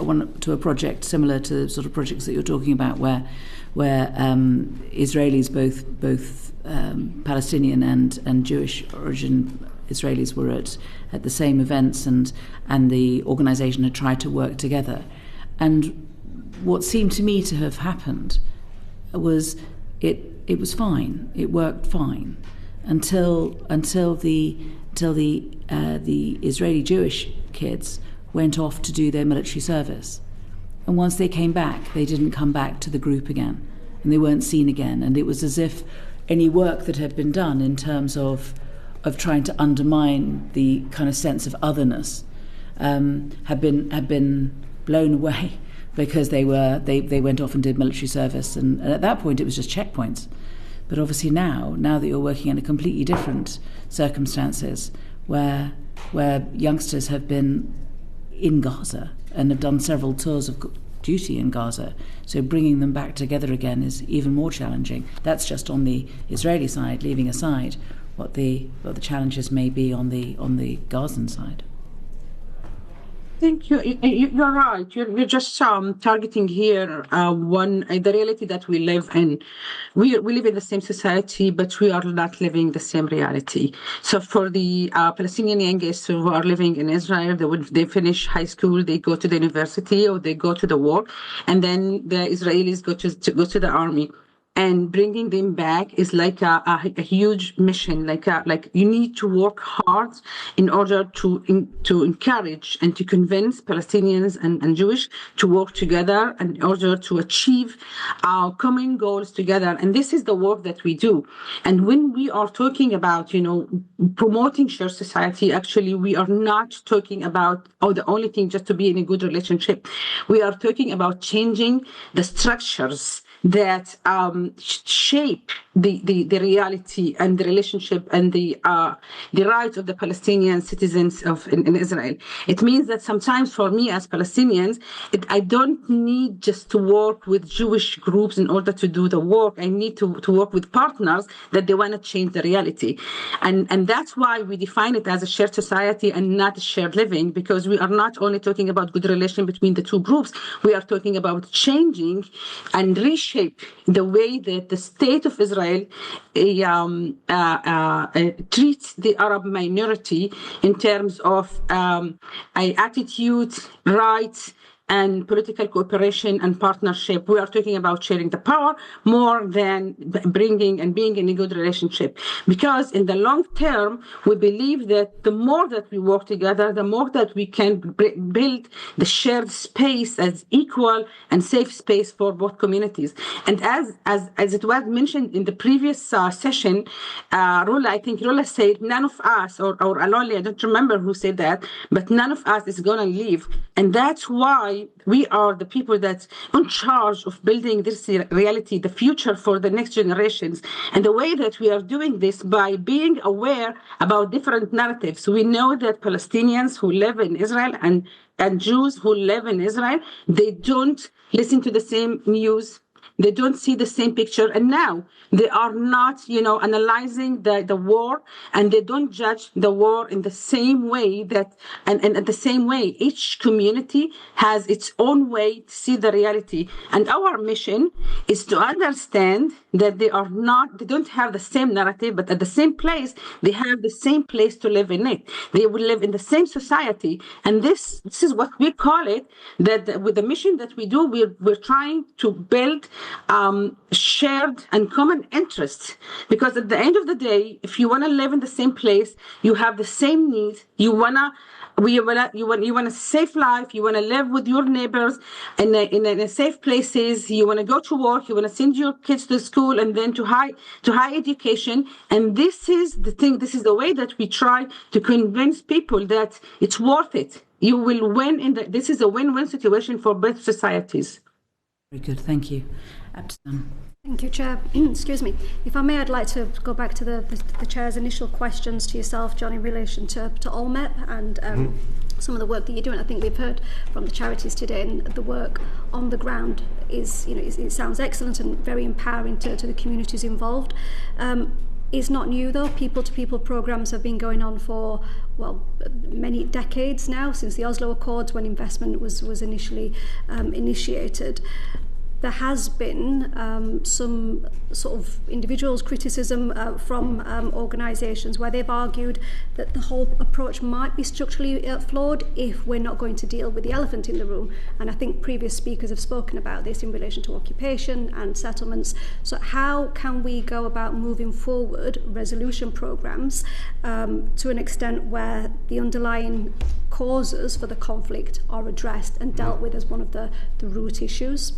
a project similar to the sort of projects that you're talking about, where Israelis, both Palestinian and Jewish origin Israelis, were at the same events, and the organisation had tried to work together. And what seemed to me to have happened was it was fine. It worked fine until the Israeli Jewish kids went off to do their military service. And once they came back, they didn't come back to the group again, and they weren't seen again. And it was as if any work that had been done in terms of trying to undermine the kind of sense of otherness had been blown away, because they went off and did military service, and at that point it was just checkpoints. But obviously now that you're working in a completely different circumstances, where youngsters have been in Gaza and have done several tours of duty in Gaza, so bringing them back together again is even more challenging. That's just on the Israeli side, leaving aside what the challenges may be on the Gazan side. Thank you. You're right. You're just targeting here the reality that we live in. We live in the same society, but we are not living the same reality. So for the Palestinian youngest who are living in Israel, they finish high school, they go to the university, or they go to the war, and then the Israelis go to the army. And bringing them back is like a huge mission. Like you need to work hard in order to encourage and to convince Palestinians and Jewish to work together in order to achieve our common goals together. And this is the work that we do. And when we are talking about, promoting shared society, actually, we are not talking about, the only thing just to be in a good relationship. We are talking about changing the structures that shape the reality and the relationship and the rights of the Palestinian citizens in Israel. It means that sometimes for me as Palestinians, I don't need just to work with Jewish groups in order to do the work. I need to work with partners that they want to change the reality. And that's why we define it as a shared society and not a shared living, because we are not only talking about good relation between the two groups, we are talking about changing and reshaping the way that the state of Israel treats the Arab minority in terms of attitude, rights, and political cooperation and partnership. We are talking about sharing the power more than bringing and being in a good relationship. Because in the long term, we believe that the more that we work together, the more that we can build the shared space as equal and safe space for both communities. And as it was mentioned in the previous session, Rula, I think Rula said, none of us, or Alon-Lee, I don't remember who said that, but none of us is going to leave. And that's why we are the people that's in charge of building this reality, the future for the next generations. And the way that we are doing this by being aware about different narratives. We know that Palestinians who live in Israel and Jews who live in Israel, they don't listen to the same news. They don't see the same picture. And now they are not, analyzing the war, and they don't judge the war in the same way and the same way. Each community has its own way to see the reality. And our mission is to understand that they don't have the same narrative, but at the same place, they have the same place to live in it. They will live in the same society. And this is what we call it, that with the mission that we do, we're trying to build shared and common interests, because at the end of the day, if you want to live in the same place, you have the same needs. You want a safe life. You want to live with your neighbors in a safe places. You want to go to work. You want to send your kids to school and then to high education. And this is the thing. This is the way that we try to convince people that it's worth it. You will win this is a win-win situation for both societies. Very good, thank you. Thank you, Chair. Excuse me. If I may, I'd like to go back to the Chair's initial questions to yourself, John, in relation to ALLMEP and some of the work that you're doing. I think we've heard from the charities today, and the work on the ground is, it sounds excellent and very empowering to the communities involved. is not new, though. People-to-people programs have been going on for, well, many decades now, since the Oslo Accords, when investment was initially initiated. There has been some sort of individuals' criticism from organisations where they've argued that the whole approach might be structurally flawed if we're not going to deal with the elephant in the room. And I think previous speakers have spoken about this in relation to occupation and settlements. So how can we go about moving forward resolution programmes to an extent where the underlying causes for the conflict are addressed and dealt with as one of the root issues?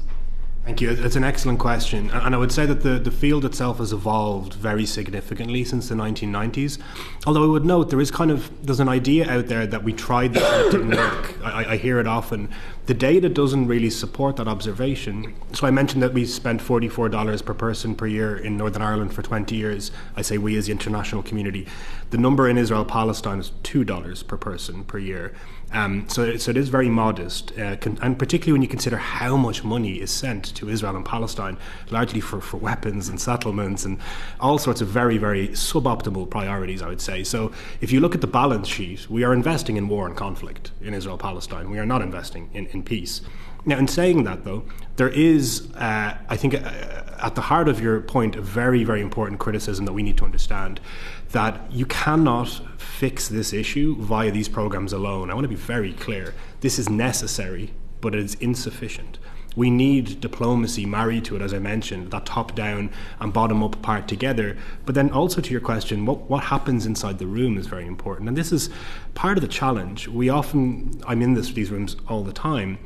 Thank you. It's an excellent question. And I would say that the field itself has evolved very significantly since the 1990s. Although I would note there's an idea out there that we tried this and it didn't work. I hear it often. The data doesn't really support that observation. So I mentioned that we spent $44 per person per year in Northern Ireland for 20 years. I say we as the international community. The number in Israel-Palestine is $2 per person per year. So it is very modest, and particularly when you consider how much money is sent to Israel and Palestine, largely for weapons and settlements and all sorts of very, very suboptimal priorities, I would say. So if you look at the balance sheet, we are investing in war and conflict in Israel-Palestine. We are not investing in peace. Now, in saying that, though, there is, I think, at the heart of your point, a very, very important criticism that we need to understand, that you cannot fix this issue via these programs alone. I want to be very clear. This is necessary, but it is insufficient. We need diplomacy married to it, as I mentioned, that top-down and bottom-up part together. But then also to your question, what happens inside the room is very important. And this is part of the challenge. I'm in these rooms all the time.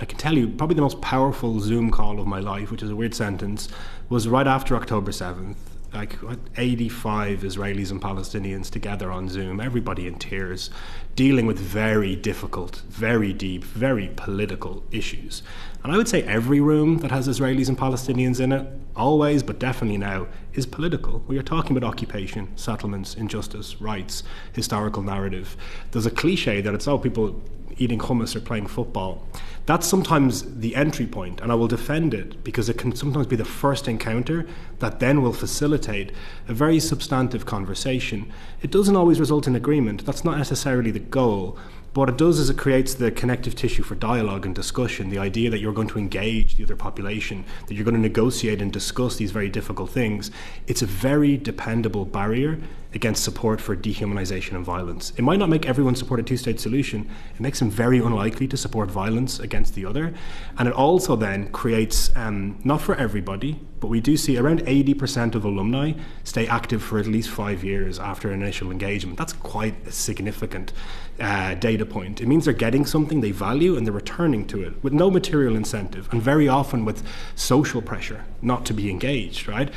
I can tell you, probably the most powerful Zoom call of my life, which is a weird sentence, was right after October 7th. Like 85 Israelis and Palestinians together on Zoom, everybody in tears, dealing with very difficult, very deep, very political issues. And I would say every room that has Israelis and Palestinians in it, always, but definitely now, is political. We are talking about occupation, settlements, injustice, rights, historical narrative. There's a cliche that it's people eating hummus or playing football. That's sometimes the entry point, and I will defend it because it can sometimes be the first encounter that then will facilitate a very substantive conversation. It doesn't always result in agreement. That's not necessarily the goal. But what it does is it creates the connective tissue for dialogue and discussion, the idea that you're going to engage the other population, that you're going to negotiate and discuss these very difficult things. It's a very dependable barrier against support for dehumanization and violence. It might not make everyone support a two-state solution. It makes them very unlikely to support violence against the other. And it also then creates, not for everybody, but we do see around 80% of alumni stay active for at least 5 years after initial engagement. That's quite a significant data point. It means they're getting something they value and they're returning to it with no material incentive, and very often with social pressure not to be engaged, right?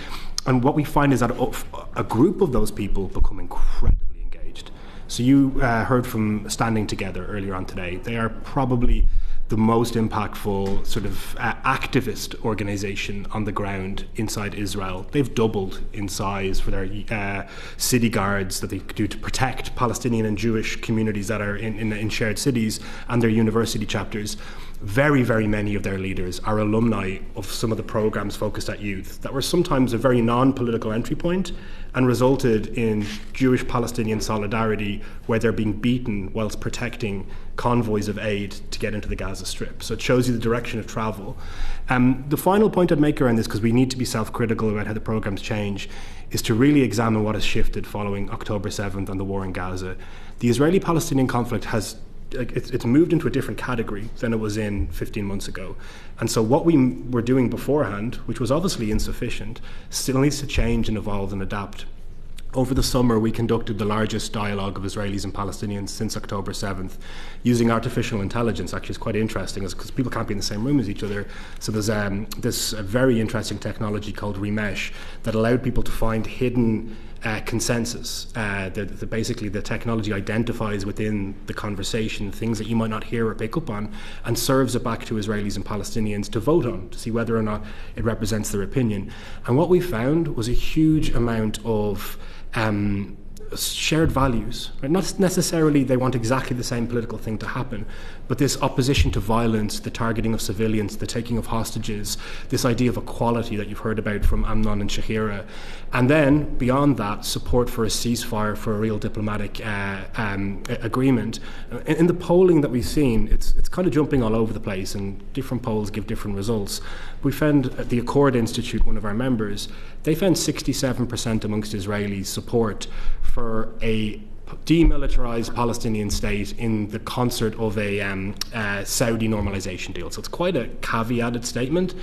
And what we find is that a group of those people become incredibly engaged. So you heard from Standing Together earlier on today. They are probably the most impactful sort of activist organization on the ground inside Israel. They've doubled in size for their city guards that they do to protect Palestinian and Jewish communities that are in shared cities, and their university chapters. Very, very many of their leaders are alumni of some of the programs focused at youth that were sometimes a very non-political entry point and resulted in Jewish-Palestinian solidarity where they're being beaten whilst protecting convoys of aid to get into the Gaza Strip. So it shows you the direction of travel. The final point I'd make around this, because we need to be self-critical about how the programs change, is to really examine what has shifted following October 7th and the war in Gaza. The Israeli-Palestinian conflict has it's moved into a different category than it was in 15 months ago. And so what we were doing beforehand, which was obviously insufficient, still needs to change and evolve and adapt. Over the summer, we conducted the largest dialogue of Israelis and Palestinians since October 7th, using artificial intelligence. Actually, it's quite interesting because people can't be in the same room as each other. So there's this very interesting technology called Remesh that allowed people to find hidden consensus. Basically, the technology identifies within the conversation things that you might not hear or pick up on and serves it back to Israelis and Palestinians to vote on, to see whether or not it represents their opinion. And what we found was a huge amount of shared values. Right? Not necessarily they want exactly the same political thing to happen, but this opposition to violence, the targeting of civilians, the taking of hostages, this idea of equality that you've heard about from Amnon and Shahira. And then, beyond that, support for a ceasefire, for a real diplomatic agreement. In the polling that we've seen, it's kind of jumping all over the place, and different polls give different results. We found at the Accord Institute, one of our members, they found 67% amongst Israelis support for a demilitarized Palestinian state in the concert of a Saudi normalization deal. So it's quite a caveated statement.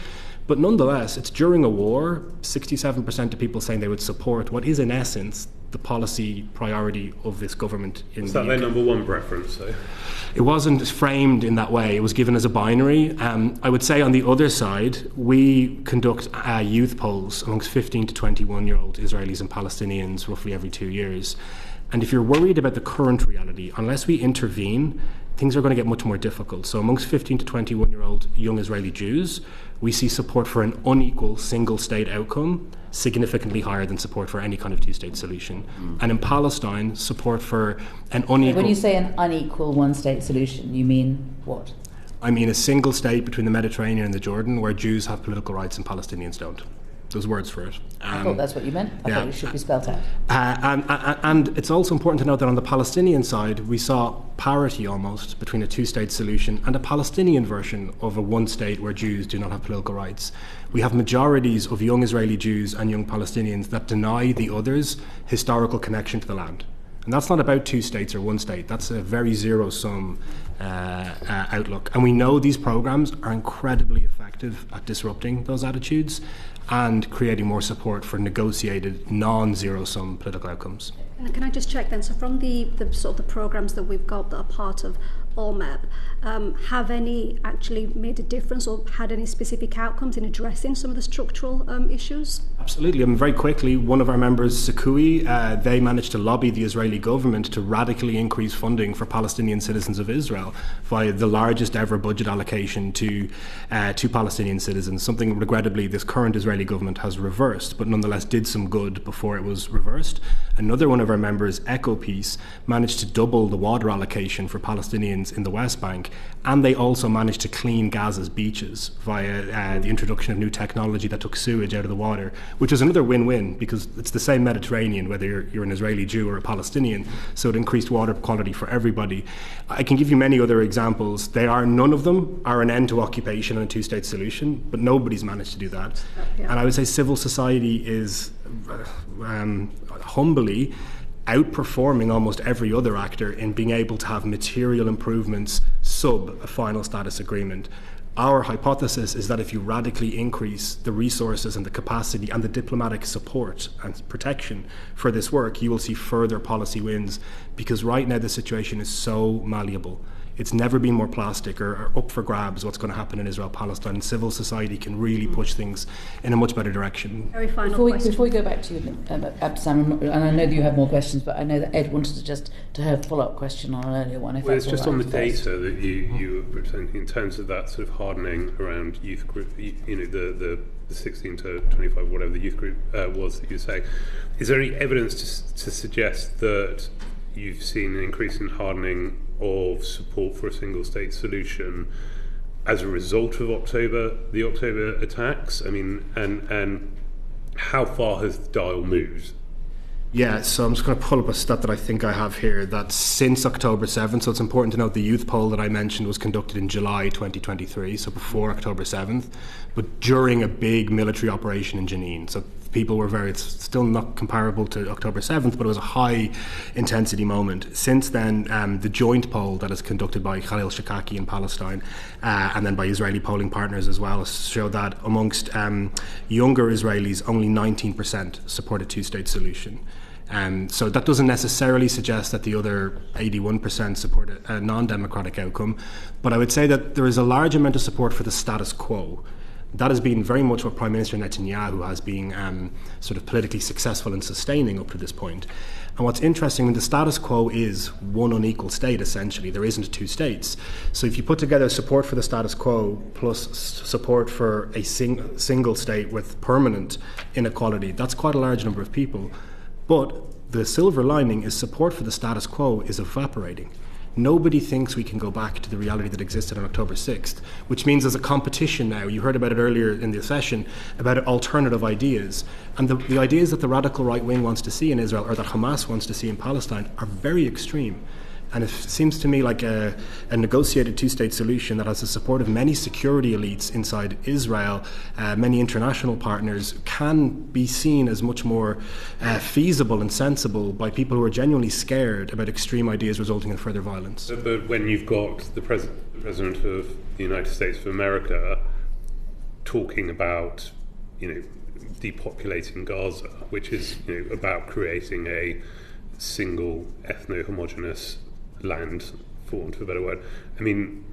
But nonetheless, it's during a war, 67% of people saying they would support what is in essence the policy priority of this government. Is that their number one preference, though? It wasn't framed in that way. It was given as a binary. I would say on the other side, we conduct youth polls amongst 15 to 21-year-old Israelis and Palestinians roughly every 2 years. And if you're worried about the current reality, unless we intervene, things are going to get much more difficult. So amongst 15 to 21-year-old young Israeli Jews, we see support for an unequal single-state outcome significantly higher than support for any kind of two-state solution. And in Palestine, support for an unequal... When you say an unequal one-state solution, you mean what? I mean a single state between the Mediterranean and the Jordan where Jews have political rights and Palestinians don't. Those words for it. I thought that's what you meant. I thought it should be spelled out. And it's also important to note that on the Palestinian side, we saw parity almost between a two-state solution and a Palestinian version of a one state where Jews do not have political rights. We have majorities of young Israeli Jews and young Palestinians that deny the others historical connection to the land. And that's not about two states or one state. That's a very zero-sum outlook. And we know these programs are incredibly effective at disrupting those attitudes and creating more support for negotiated, non-zero-sum political outcomes. And can I just check then, so from the sort of the programs that we've got that are part of ALLMEP, have any actually made a difference or had any specific outcomes in addressing some of the structural issues? Absolutely. I mean, very quickly, one of our members, Sakui, they managed to lobby the Israeli government to radically increase funding for Palestinian citizens of Israel via the largest ever budget allocation to Palestinian citizens, something regrettably this current Israeli government has reversed, but nonetheless did some good before it was reversed. Another one of our members, Echo Peace, managed to double the water allocation for Palestinians in the West Bank, and they also managed to clean Gaza's beaches via the introduction of new technology that took sewage out of the water, which is another win-win because it's the same Mediterranean whether you're an Israeli Jew or a Palestinian, so it increased water quality for everybody. I can give you many other examples. None of them are an end to occupation and a two-state solution, but nobody's managed to do that. Yeah. And I would say civil society is humbly outperforming almost every other actor in being able to have material improvements sub a final status agreement. Our hypothesis is that if you radically increase the resources and the capacity and the diplomatic support and protection for this work, you will see further policy wins, because right now the situation is so malleable. It's never been more plastic or up for grabs what's going to happen in Israel-Palestine. Civil society can really push things in a much better direction. Very final question. Before we go back to you, Bassam, and I know that you have more questions, but I know that Ed wanted to have a follow-up question on an earlier one. Well, it's just on the data that you were presenting in terms of that sort of hardening around youth group, the 16 to 25, whatever the youth group was that you say. Is there any evidence to suggest that you've seen an increase in hardening of support for a single-state solution as a result of the October attacks? I mean, and how far has the dial moved? Yeah, so I'm just going to pull up a stat that I think I have here, that since October 7th, so it's important to note the youth poll that I mentioned was conducted in July 2023, so before October 7th, but during a big military operation in Jenin. So people were it's still not comparable to October 7th, but it was a high intensity moment. Since then, the joint poll that is conducted by Khalil Shakaki in Palestine, and then by Israeli polling partners as well, showed that amongst younger Israelis, only 19% support a two-state solution. So that doesn't necessarily suggest that the other 81% support a non-democratic outcome, but I would say that there is a large amount of support for the status quo. That has been very much what Prime Minister Netanyahu has been sort of politically successful in sustaining up to this point. And what's interesting, the status quo is one unequal state, essentially. There isn't two states. So if you put together support for the status quo plus support for a single state with permanent inequality, that's quite a large number of people. But the silver lining is support for the status quo is evaporating. Nobody thinks we can go back to the reality that existed on October 6th, which means there's a competition now. You heard about it earlier in the session, about alternative ideas. And the ideas that the radical right wing wants to see in Israel, or that Hamas wants to see in Palestine, are very extreme. And it seems to me like a negotiated two-state solution that has the support of many security elites inside Israel, many international partners, can be seen as much more feasible and sensible by people who are genuinely scared about extreme ideas resulting in further violence. But when you've got the President of the United States of America talking about, depopulating Gaza, which is, about creating a single ethno-homogeneous land, for want of a better word. I mean,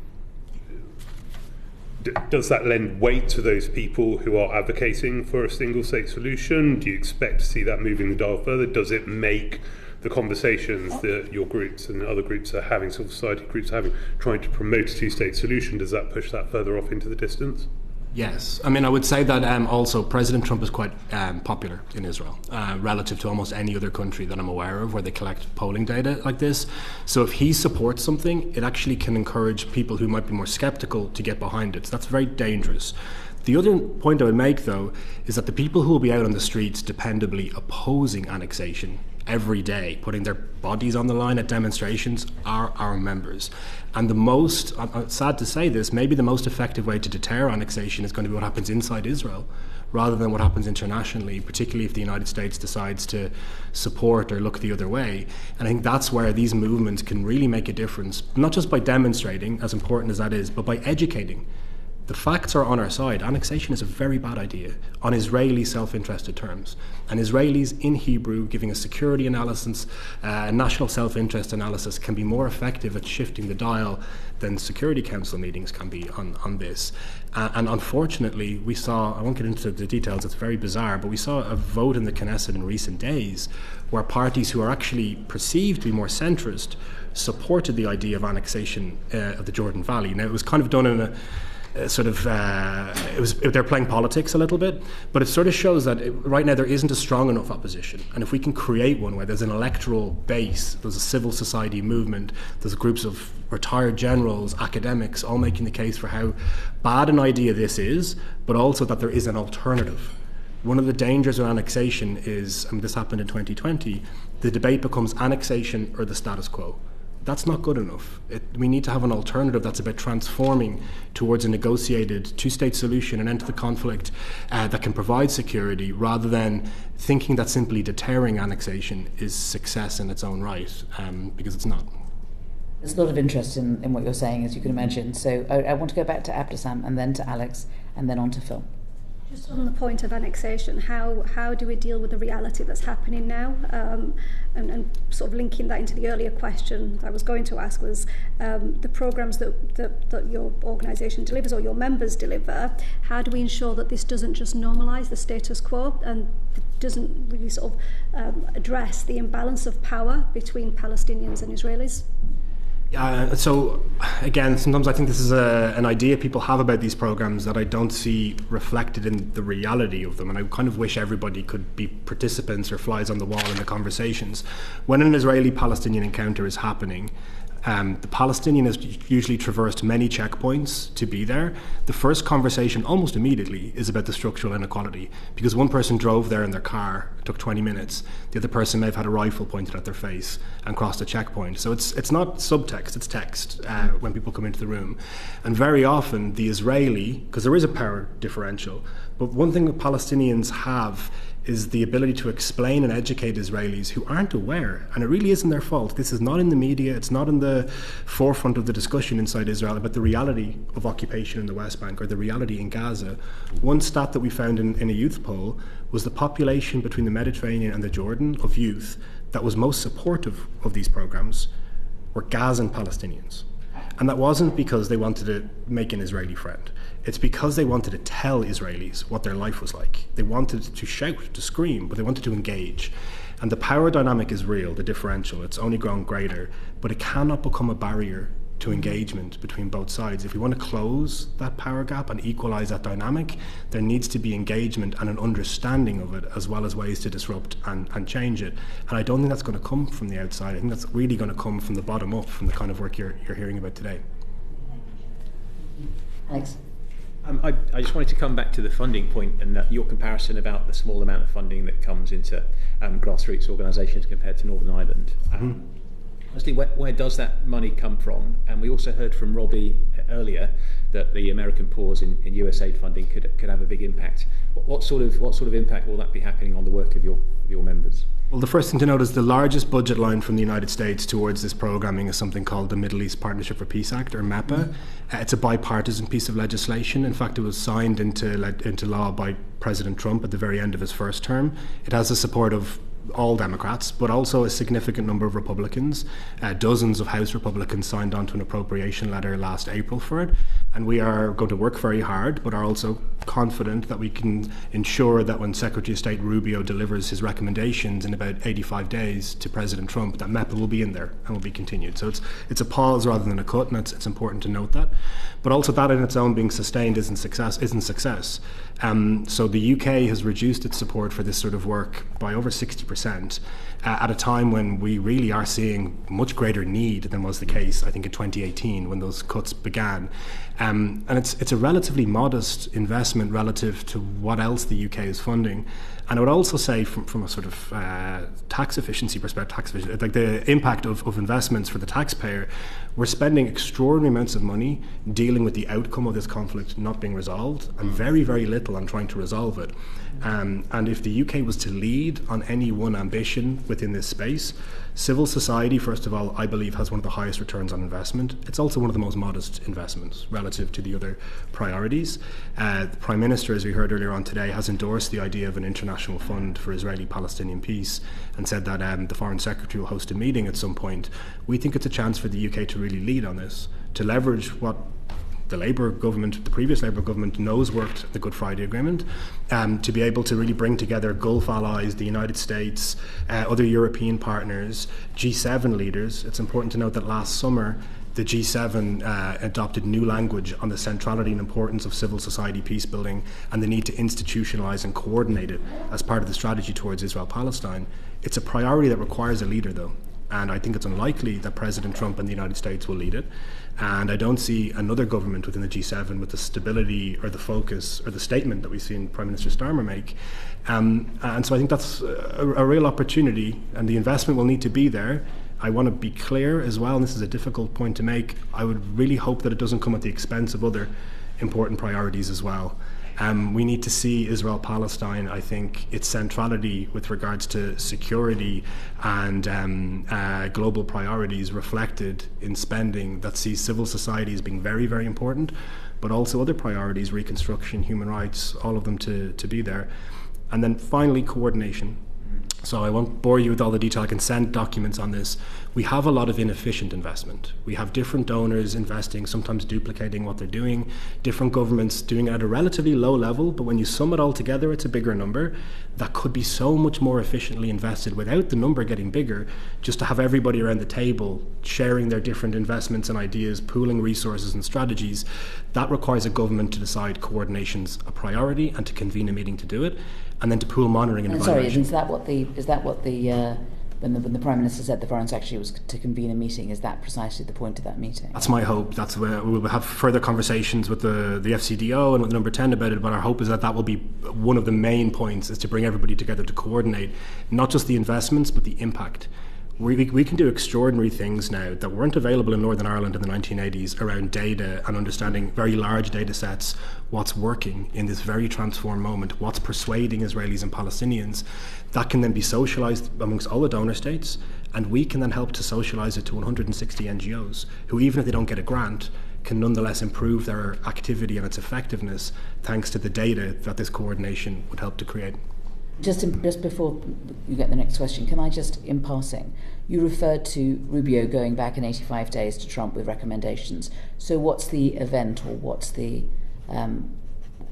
does that lend weight to those people who are advocating for a single state solution? Do you expect to see that moving the dial further? Does it make the conversations that your groups and other groups are having, civil society groups are having, trying to promote a two-state solution, does that push that further off into the distance? Yes. I mean, I would say that also President Trump is quite popular in Israel relative to almost any other country that I'm aware of where they collect polling data like this. So if he supports something, it actually can encourage people who might be more skeptical to get behind it. So that's very dangerous. The other point I would make, though, is that the people who will be out on the streets dependably opposing annexation every day, putting their bodies on the line at demonstrations, are our members. And the most, I'm sad to say this, maybe the most effective way to deter annexation is going to be what happens inside Israel, rather than what happens internationally, particularly if the United States decides to support or look the other way. And I think that's where these movements can really make a difference, not just by demonstrating, as important as that is, but by educating. The facts are on our side. Annexation is a very bad idea on Israeli self-interested terms. And Israelis in Hebrew giving a security analysis, national self-interest analysis can be more effective at shifting the dial than Security Council meetings can be on this. And unfortunately, we saw, I won't get into the details, it's very bizarre, but we saw a vote in the Knesset in recent days where parties who are actually perceived to be more centrist supported the idea of annexation of the Jordan Valley. Now, it was kind of done in a they're playing politics a little bit, but it sort of shows that right now there isn't a strong enough opposition. And if we can create one where there's an electoral base, there's a civil society movement, there's groups of retired generals, academics, all making the case for how bad an idea this is, but also that there is an alternative. One of the dangers of annexation is, and this happened in 2020, the debate becomes annexation or the status quo. That's not good enough. We need to have an alternative that's about transforming towards a negotiated two-state solution, an end to the conflict that can provide security, rather than thinking that simply deterring annexation is success in its own right, because it's not. There's a lot of interest in what you're saying, as you can imagine. So I want to go back to Bassam and then to Alex and then on to Phil. Just on the point of annexation, how do we deal with the reality that's happening now? And sort of linking that into the earlier question I was going to ask was the programs that your organisation delivers or your members deliver, how do we ensure that this doesn't just normalise the status quo and doesn't really sort of address the imbalance of power between Palestinians and Israelis? So again, sometimes I think this is an idea people have about these programs that I don't see reflected in the reality of them, and I kind of wish everybody could be participants or flies on the wall in the conversations. When an Israeli-Palestinian encounter is happening, the Palestinian has usually traversed many checkpoints to be there. The first conversation almost immediately is about the structural inequality, because one person drove there in their car, it took 20 minutes. The other person may have had a rifle pointed at their face and crossed a checkpoint. So it's not subtext, it's text when people come into the room. And very often the Israeli, because there is a power differential, but one thing that Palestinians have is the ability to explain and educate Israelis who aren't aware, and it really isn't their fault. This is not in the media, it's not in the forefront of the discussion inside Israel about the reality of occupation in the West Bank or the reality in Gaza. One stat that we found in a youth poll was the population between the Mediterranean and the Jordan of youth that was most supportive of these programs were Gazan Palestinians. And that wasn't because they wanted to make an Israeli friend. It's because they wanted to tell Israelis what their life was like. They wanted to shout, to scream, but they wanted to engage. And the power dynamic is real, the differential. It's only grown greater, but it cannot become a barrier to engagement between both sides. If we want to close that power gap and equalize that dynamic, there needs to be engagement and an understanding of it, as well as ways to disrupt and change it. And I don't think that's going to come from the outside. I think that's really going to come from the bottom up, from the kind of work you're hearing about today. Alex? I just wanted to come back to the funding point and your comparison about the small amount of funding that comes into grassroots organisations compared to Northern Ireland. Honestly, where does that money come from? And we also heard from Robi earlier that the American pause in US aid funding could have a big impact. What sort of impact will that be happening on the work of your members? Well, the first thing to note is the largest budget line from the United States towards this programming is something called the Middle East Partnership for Peace Act, or MEPA. It's a bipartisan piece of legislation. In fact, it was signed into law by President Trump at the very end of his first term. It has the support of all Democrats, but also a significant number of Republicans. Dozens of House Republicans signed on to an appropriation letter last April for it. And we are going to work very hard, but are also confident that we can ensure that when Secretary of State Rubio delivers his recommendations in about 85 days to President Trump, that MEPA will be in there and will be continued. So it's a pause rather than a cut, and it's important to note that. But also that in its own being sustained isn't success. So the UK has reduced its support for this sort of work by over 60%. At a time when we really are seeing much greater need than was the case, I think, in 2018 when those cuts began. And it's a relatively modest investment relative to what else the UK is funding. And I would also say from a sort of tax efficiency perspective, like the impact of investments for the taxpayer, we're spending extraordinary amounts of money dealing with the outcome of this conflict not being resolved, and very, very little on trying to resolve it. And if the UK was to lead on any one ambition within this space, civil society, first of all, I believe has one of the highest returns on investment. It's also one of the most modest investments relative to the other priorities. The Prime Minister, as we heard earlier on today, has endorsed the idea of an international fund for Israeli-Palestinian peace and said that the Foreign Secretary will host a meeting at some point. We think it's a chance for the UK to really lead on this, to leverage what the Labour government, the previous Labour government, knows worked the Good Friday Agreement, to be able to really bring together Gulf allies, the United States, other European partners, G7 leaders. It's important to note that last summer the G7 adopted new language on the centrality and importance of civil society peace building and the need to institutionalise and coordinate it as part of the strategy towards Israel-Palestine. It's a priority that requires a leader, though. And I think it's unlikely that President Trump and the United States will lead it. And I don't see another government within the G7 with the stability or the focus or the statement that we've seen Prime Minister Starmer make. And so I think that's a real opportunity, and the investment will need to be there. I want to be clear as well, and this is a difficult point to make, I would really hope that it doesn't come at the expense of other important priorities as well. We need to see Israel-Palestine, I think, its centrality with regards to security and global priorities reflected in spending that sees civil society as being very, very important, but also other priorities, reconstruction, human rights, all of them to be there. And then finally, coordination. So I won't bore you with all the detail. I can send documents on this. We have a lot of inefficient investment. We have different donors investing, sometimes duplicating what they're doing, different governments doing it at a relatively low level, but when you sum it all together, it's a bigger number that could be so much more efficiently invested without the number getting bigger, just to have everybody around the table sharing their different investments and ideas, pooling resources and strategies. That requires a government to decide coordination's a priority and to convene a meeting to do it, and then to pool monitoring and evaluation. Sorry, is that what the when the Prime Minister said the Foreign Secretary was to convene a meeting, is that precisely the point of that meeting? That's my hope. That's where we will have further conversations with the FCDO and with Number 10 about it, but our hope is that will be one of the main points, is to bring everybody together to coordinate not just the investments but the impact. We can do extraordinary things now that weren't available in Northern Ireland in the 1980s around data and understanding very large data sets, what's working in this very transformed moment, what's persuading Israelis and Palestinians. That can then be socialised amongst all the donor states, and we can then help to socialise it to 160 NGOs who, even if they don't get a grant, can nonetheless improve their activity and its effectiveness thanks to the data that this coordination would help to create. Just before you get the next question, can I just, in passing, you referred to Rubio going back in 85 days to Trump with recommendations. So what's the event, or what's the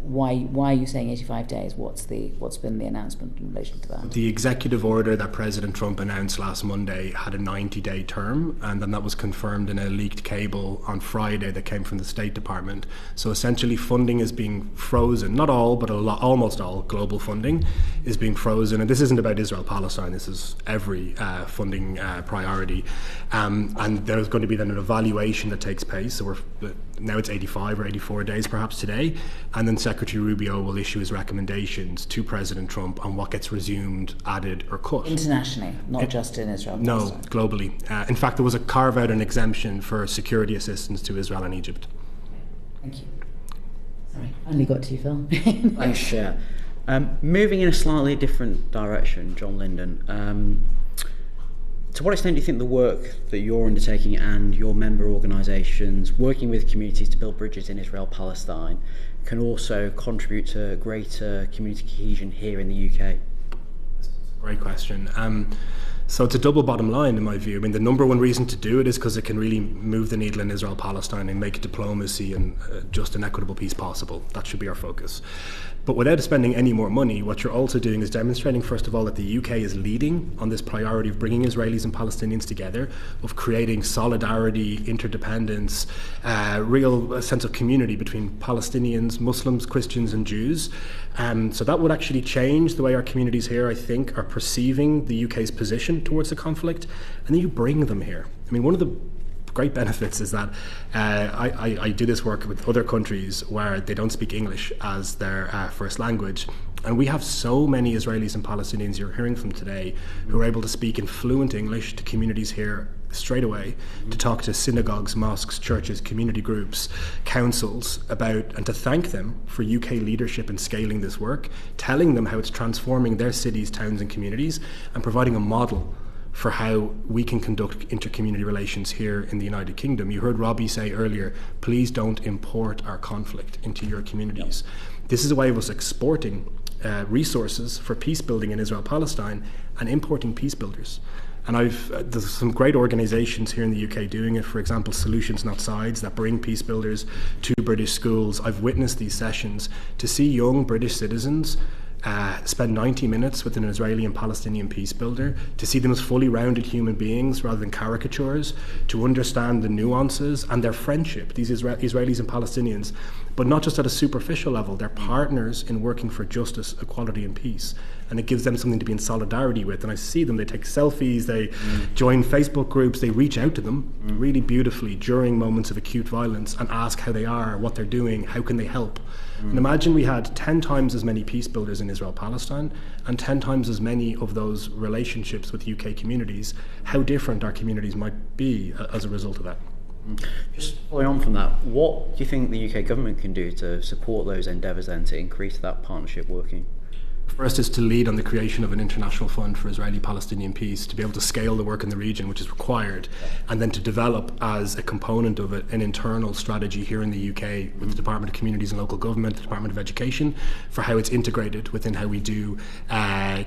why are you saying 85 days? What's been the announcement in relation to that? The executive order that President Trump announced last Monday had a 90-day term, and then that was confirmed in a leaked cable on Friday that came from the State Department. So essentially funding is being frozen. Not all, but almost all global funding is being frozen. And this isn't about Israel-Palestine. This is every funding priority. And there's going to be then an evaluation that takes place. So now it's 85 or 84 days perhaps today. And then Secretary Rubio will issue his recommendations to President Trump on what gets resumed, added or cut. Internationally, not just in Israel. No, globally. In fact, there was a carve-out and exemption for security assistance to Israel and Egypt. Thank you. Sorry, only got to you, Phil. Thanks, Chair. Moving in a slightly different direction, John Lyndon, to what extent do you think the work that you're undertaking and your member organisations working with communities to build bridges in Israel-Palestine can also contribute to greater community cohesion here in the UK? Great question. So it's a double bottom line in my view. I mean, the number one reason to do it is because it can really move the needle in Israel-Palestine and make diplomacy and just an equitable peace possible. That should be our focus. But without spending any more money, what you're also doing is demonstrating, first of all, that the UK is leading on this priority of bringing Israelis and Palestinians together, of creating solidarity, interdependence, real sense of community between Palestinians, Muslims, Christians and Jews. So that would actually change the way our communities here, I think, are perceiving the UK's position towards the conflict. And then you bring them here. I mean, one of the great benefits is that I do this work with other countries where they don't speak English as their first language. And we have so many Israelis and Palestinians you're hearing from today who are able to speak in fluent English to communities here straight away, to talk to synagogues, mosques, churches, community groups, councils about, and to thank them for UK leadership in scaling this work, telling them how it's transforming their cities, towns and communities, and providing a model for how we can conduct inter-community relations here in the United Kingdom. You heard Robi say earlier, please don't import our conflict into your communities. This is a way of us exporting resources for peace building in Israel-Palestine and importing peace builders. And there's some great organisations here in the UK doing it. For example, Solutions Not Sides, that bring peace builders to British schools. I've witnessed these sessions to see young British citizens spend 90 minutes with an Israeli and Palestinian peace builder, to see them as fully rounded human beings rather than caricatures, to understand the nuances and their friendship, these Israelis and Palestinians, but not just at a superficial level. They're partners in working for justice, equality and peace. And it gives them something to be in solidarity with. And I see them, they take selfies, they join Facebook groups, they reach out to them really beautifully during moments of acute violence and ask how they are, what they're doing, how can they help. And imagine we had 10 times as many peace builders in Israel-Palestine and 10 times as many of those relationships with UK communities, how different our communities might be as a result of that. Just following on from that, what do you think the UK government can do to support those endeavours then to increase that partnership working? First is to lead on the creation of an international fund for Israeli-Palestinian peace, to be able to scale the work in the region, which is required, and then to develop as a component of it an internal strategy here in the UK with the Department of Communities and Local Government, the Department of Education, for how it's integrated within how we do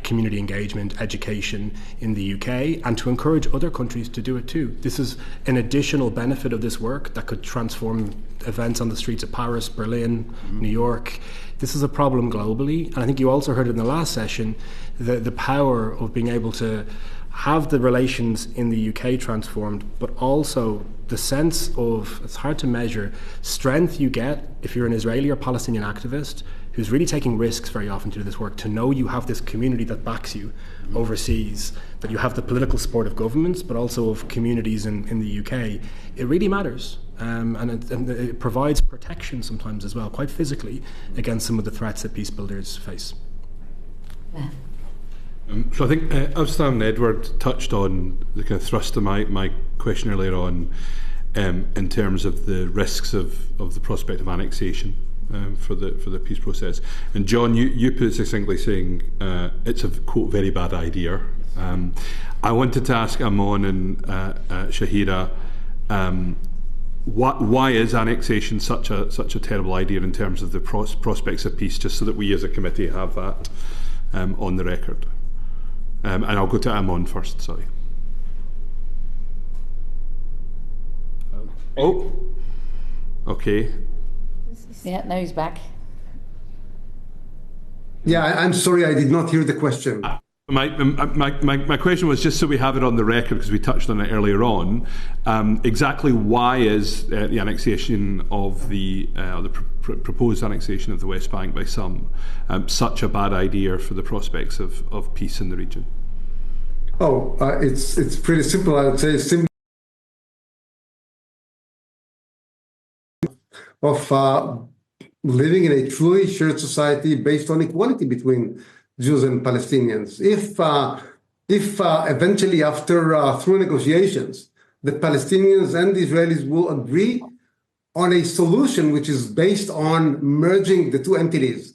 community engagement, education in the UK, and to encourage other countries to do it too. This is an additional benefit of this work that could transform events on the streets of Paris, Berlin, New York. This is a problem globally, and I think you also heard in the last session the power of being able to have the relations in the UK transformed, but also the sense of, it's hard to measure, strength you get if you're an Israeli or Palestinian activist who's really taking risks very often to do this work, to know you have this community that backs you overseas, that you have the political support of governments, but also of communities in the UK. It really matters. And it provides protection sometimes as well, quite physically, against some of the threats that peace builders face. Yeah. So I think Amsterdam and Edward touched on the kind of thrust of my question earlier on in terms of the risks of the prospect of annexation for the peace process. And John, you put it succinctly saying it's a, quote, very bad idea. I wanted to ask Amnon and Shahira, why is annexation such a terrible idea in terms of the prospects of peace, just so that we as a committee have that on the record? And I'll go to Amnon first, sorry. Oh, okay. Yeah, no, he's back. Yeah, I'm sorry, I did not hear the question. My question was, just so we have it on the record, because we touched on it earlier on, exactly why is the annexation of the proposed annexation of the West Bank by some such a bad idea for the prospects of peace in the region? Oh, it's pretty simple. I would say simple of living in a truly shared society based on equality between Jews and Palestinians. If eventually, after through negotiations, the Palestinians and the Israelis will agree on a solution which is based on merging the two entities,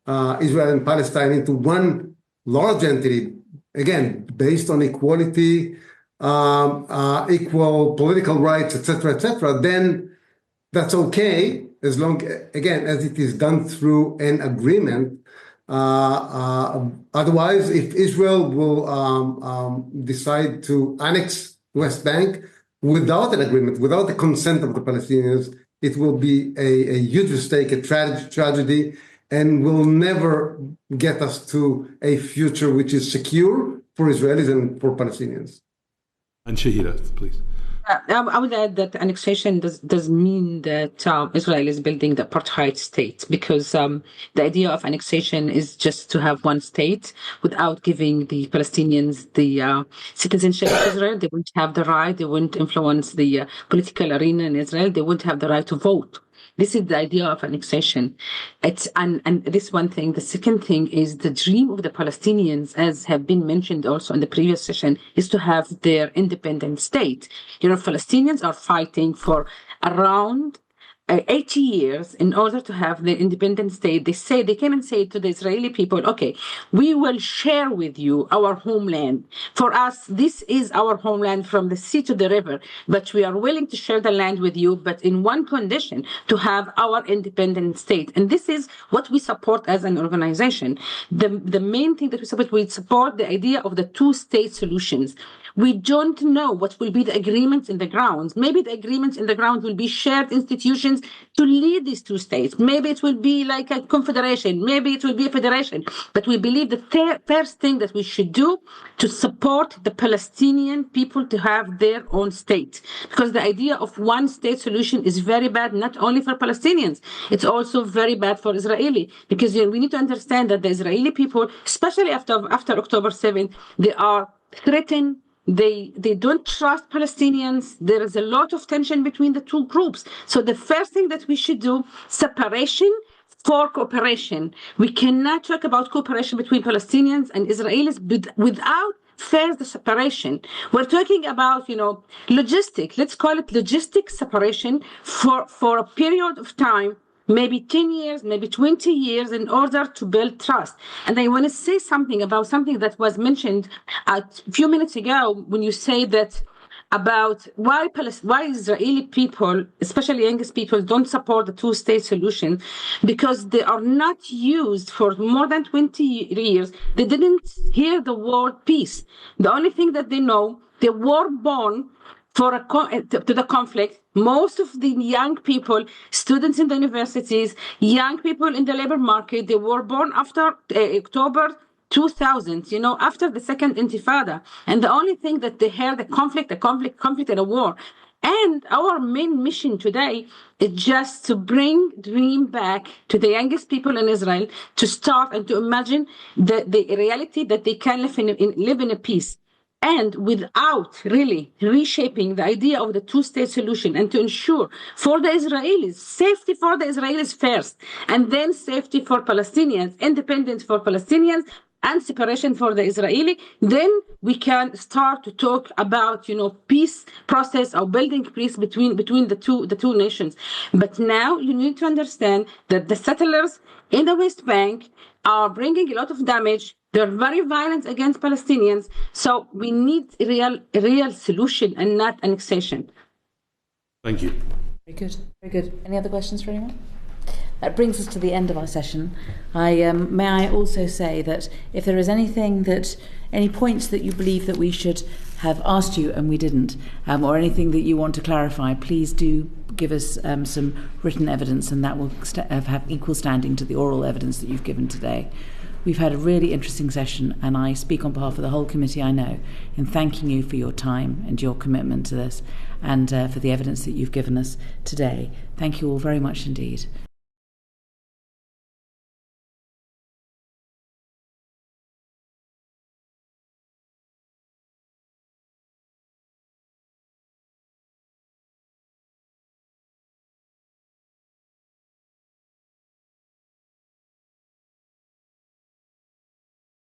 Israel and Palestine, into one large entity, again, based on equality, equal political rights, etc., then that's okay, as long, again, as it is done through an agreement. Otherwise, if Israel will decide to annex West Bank without an agreement, without the consent of the Palestinians, it will be a huge mistake, a tragedy, and will never get us to a future which is secure for Israelis and for Palestinians. And Shahira, please. I would add that annexation does mean that Israel is building the apartheid state, because the idea of annexation is just to have one state without giving the Palestinians the citizenship of Israel. They wouldn't have the right, they wouldn't influence the political arena in Israel, they wouldn't have the right to vote. This is the idea of annexation. And this one thing. The second thing is the dream of the Palestinians, as have been mentioned also in the previous session, is to have their independent state. You know, Palestinians are fighting for around 80 years in order to have their independent state. They came and say to the Israeli people, okay, we will share with you our homeland. For us, this is our homeland from the sea to the river, but we are willing to share the land with you, but in one condition, to have our independent state. And this is what we support as an organization. The main thing that we support the idea of the two-state solutions. We don't know what will be the agreements in the grounds. Maybe the agreements in the ground will be shared institutions to lead these two states. Maybe it will be like a confederation. Maybe it will be a federation. But we believe the first thing that we should do to support the Palestinian people to have their own state. Because the idea of one state solution is very bad, not only for Palestinians. It's also very bad for Israeli. Because we need to understand that the Israeli people, especially after October 7th, they are threatened. They don't trust Palestinians. There is a lot of tension between the two groups. So the first thing that we should do, separation for cooperation. We cannot talk about cooperation between Palestinians and Israelis without first the separation. We're talking about, logistic. Let's call it logistic separation for a period of time, maybe 10 years, maybe 20 years, in order to build trust. And I want to say something about something that was mentioned a few minutes ago when you say that about why Israeli people, especially youngest people, don't support the two-state solution, because they are not used for more than 20 years. They didn't hear the word peace. The only thing that they know, they were born to the conflict. Most of the young people, students in the universities, young people in the labor market, they were born after October 2000, after the second Intifada. And the only thing that they heard, the conflict and a war. And our main mission today is just to bring dream back to the youngest people in Israel, to start and to imagine the reality that they can live in a peace. And without really reshaping the idea of the two-state solution, and to ensure for the Israelis, safety for the Israelis first, and then safety for Palestinians, independence for Palestinians, and separation for the Israeli, then we can start to talk about, peace process or building peace between the two nations. But now you need to understand that the settlers in the West Bank are bringing a lot of damage. They're very violent against Palestinians. So we need a real solution and not annexation. Thank you. Very good. Very good. Any other questions for anyone? That brings us to the end of our session. May I also say that if there is any points that you believe that we should have asked you and we didn't, or anything that you want to clarify, please do give us some written evidence, and that will have equal standing to the oral evidence that you've given today. We've had a really interesting session, and I speak on behalf of the whole committee, I know, in thanking you for your time and your commitment to this, and for the evidence that you've given us today. Thank you all very much indeed.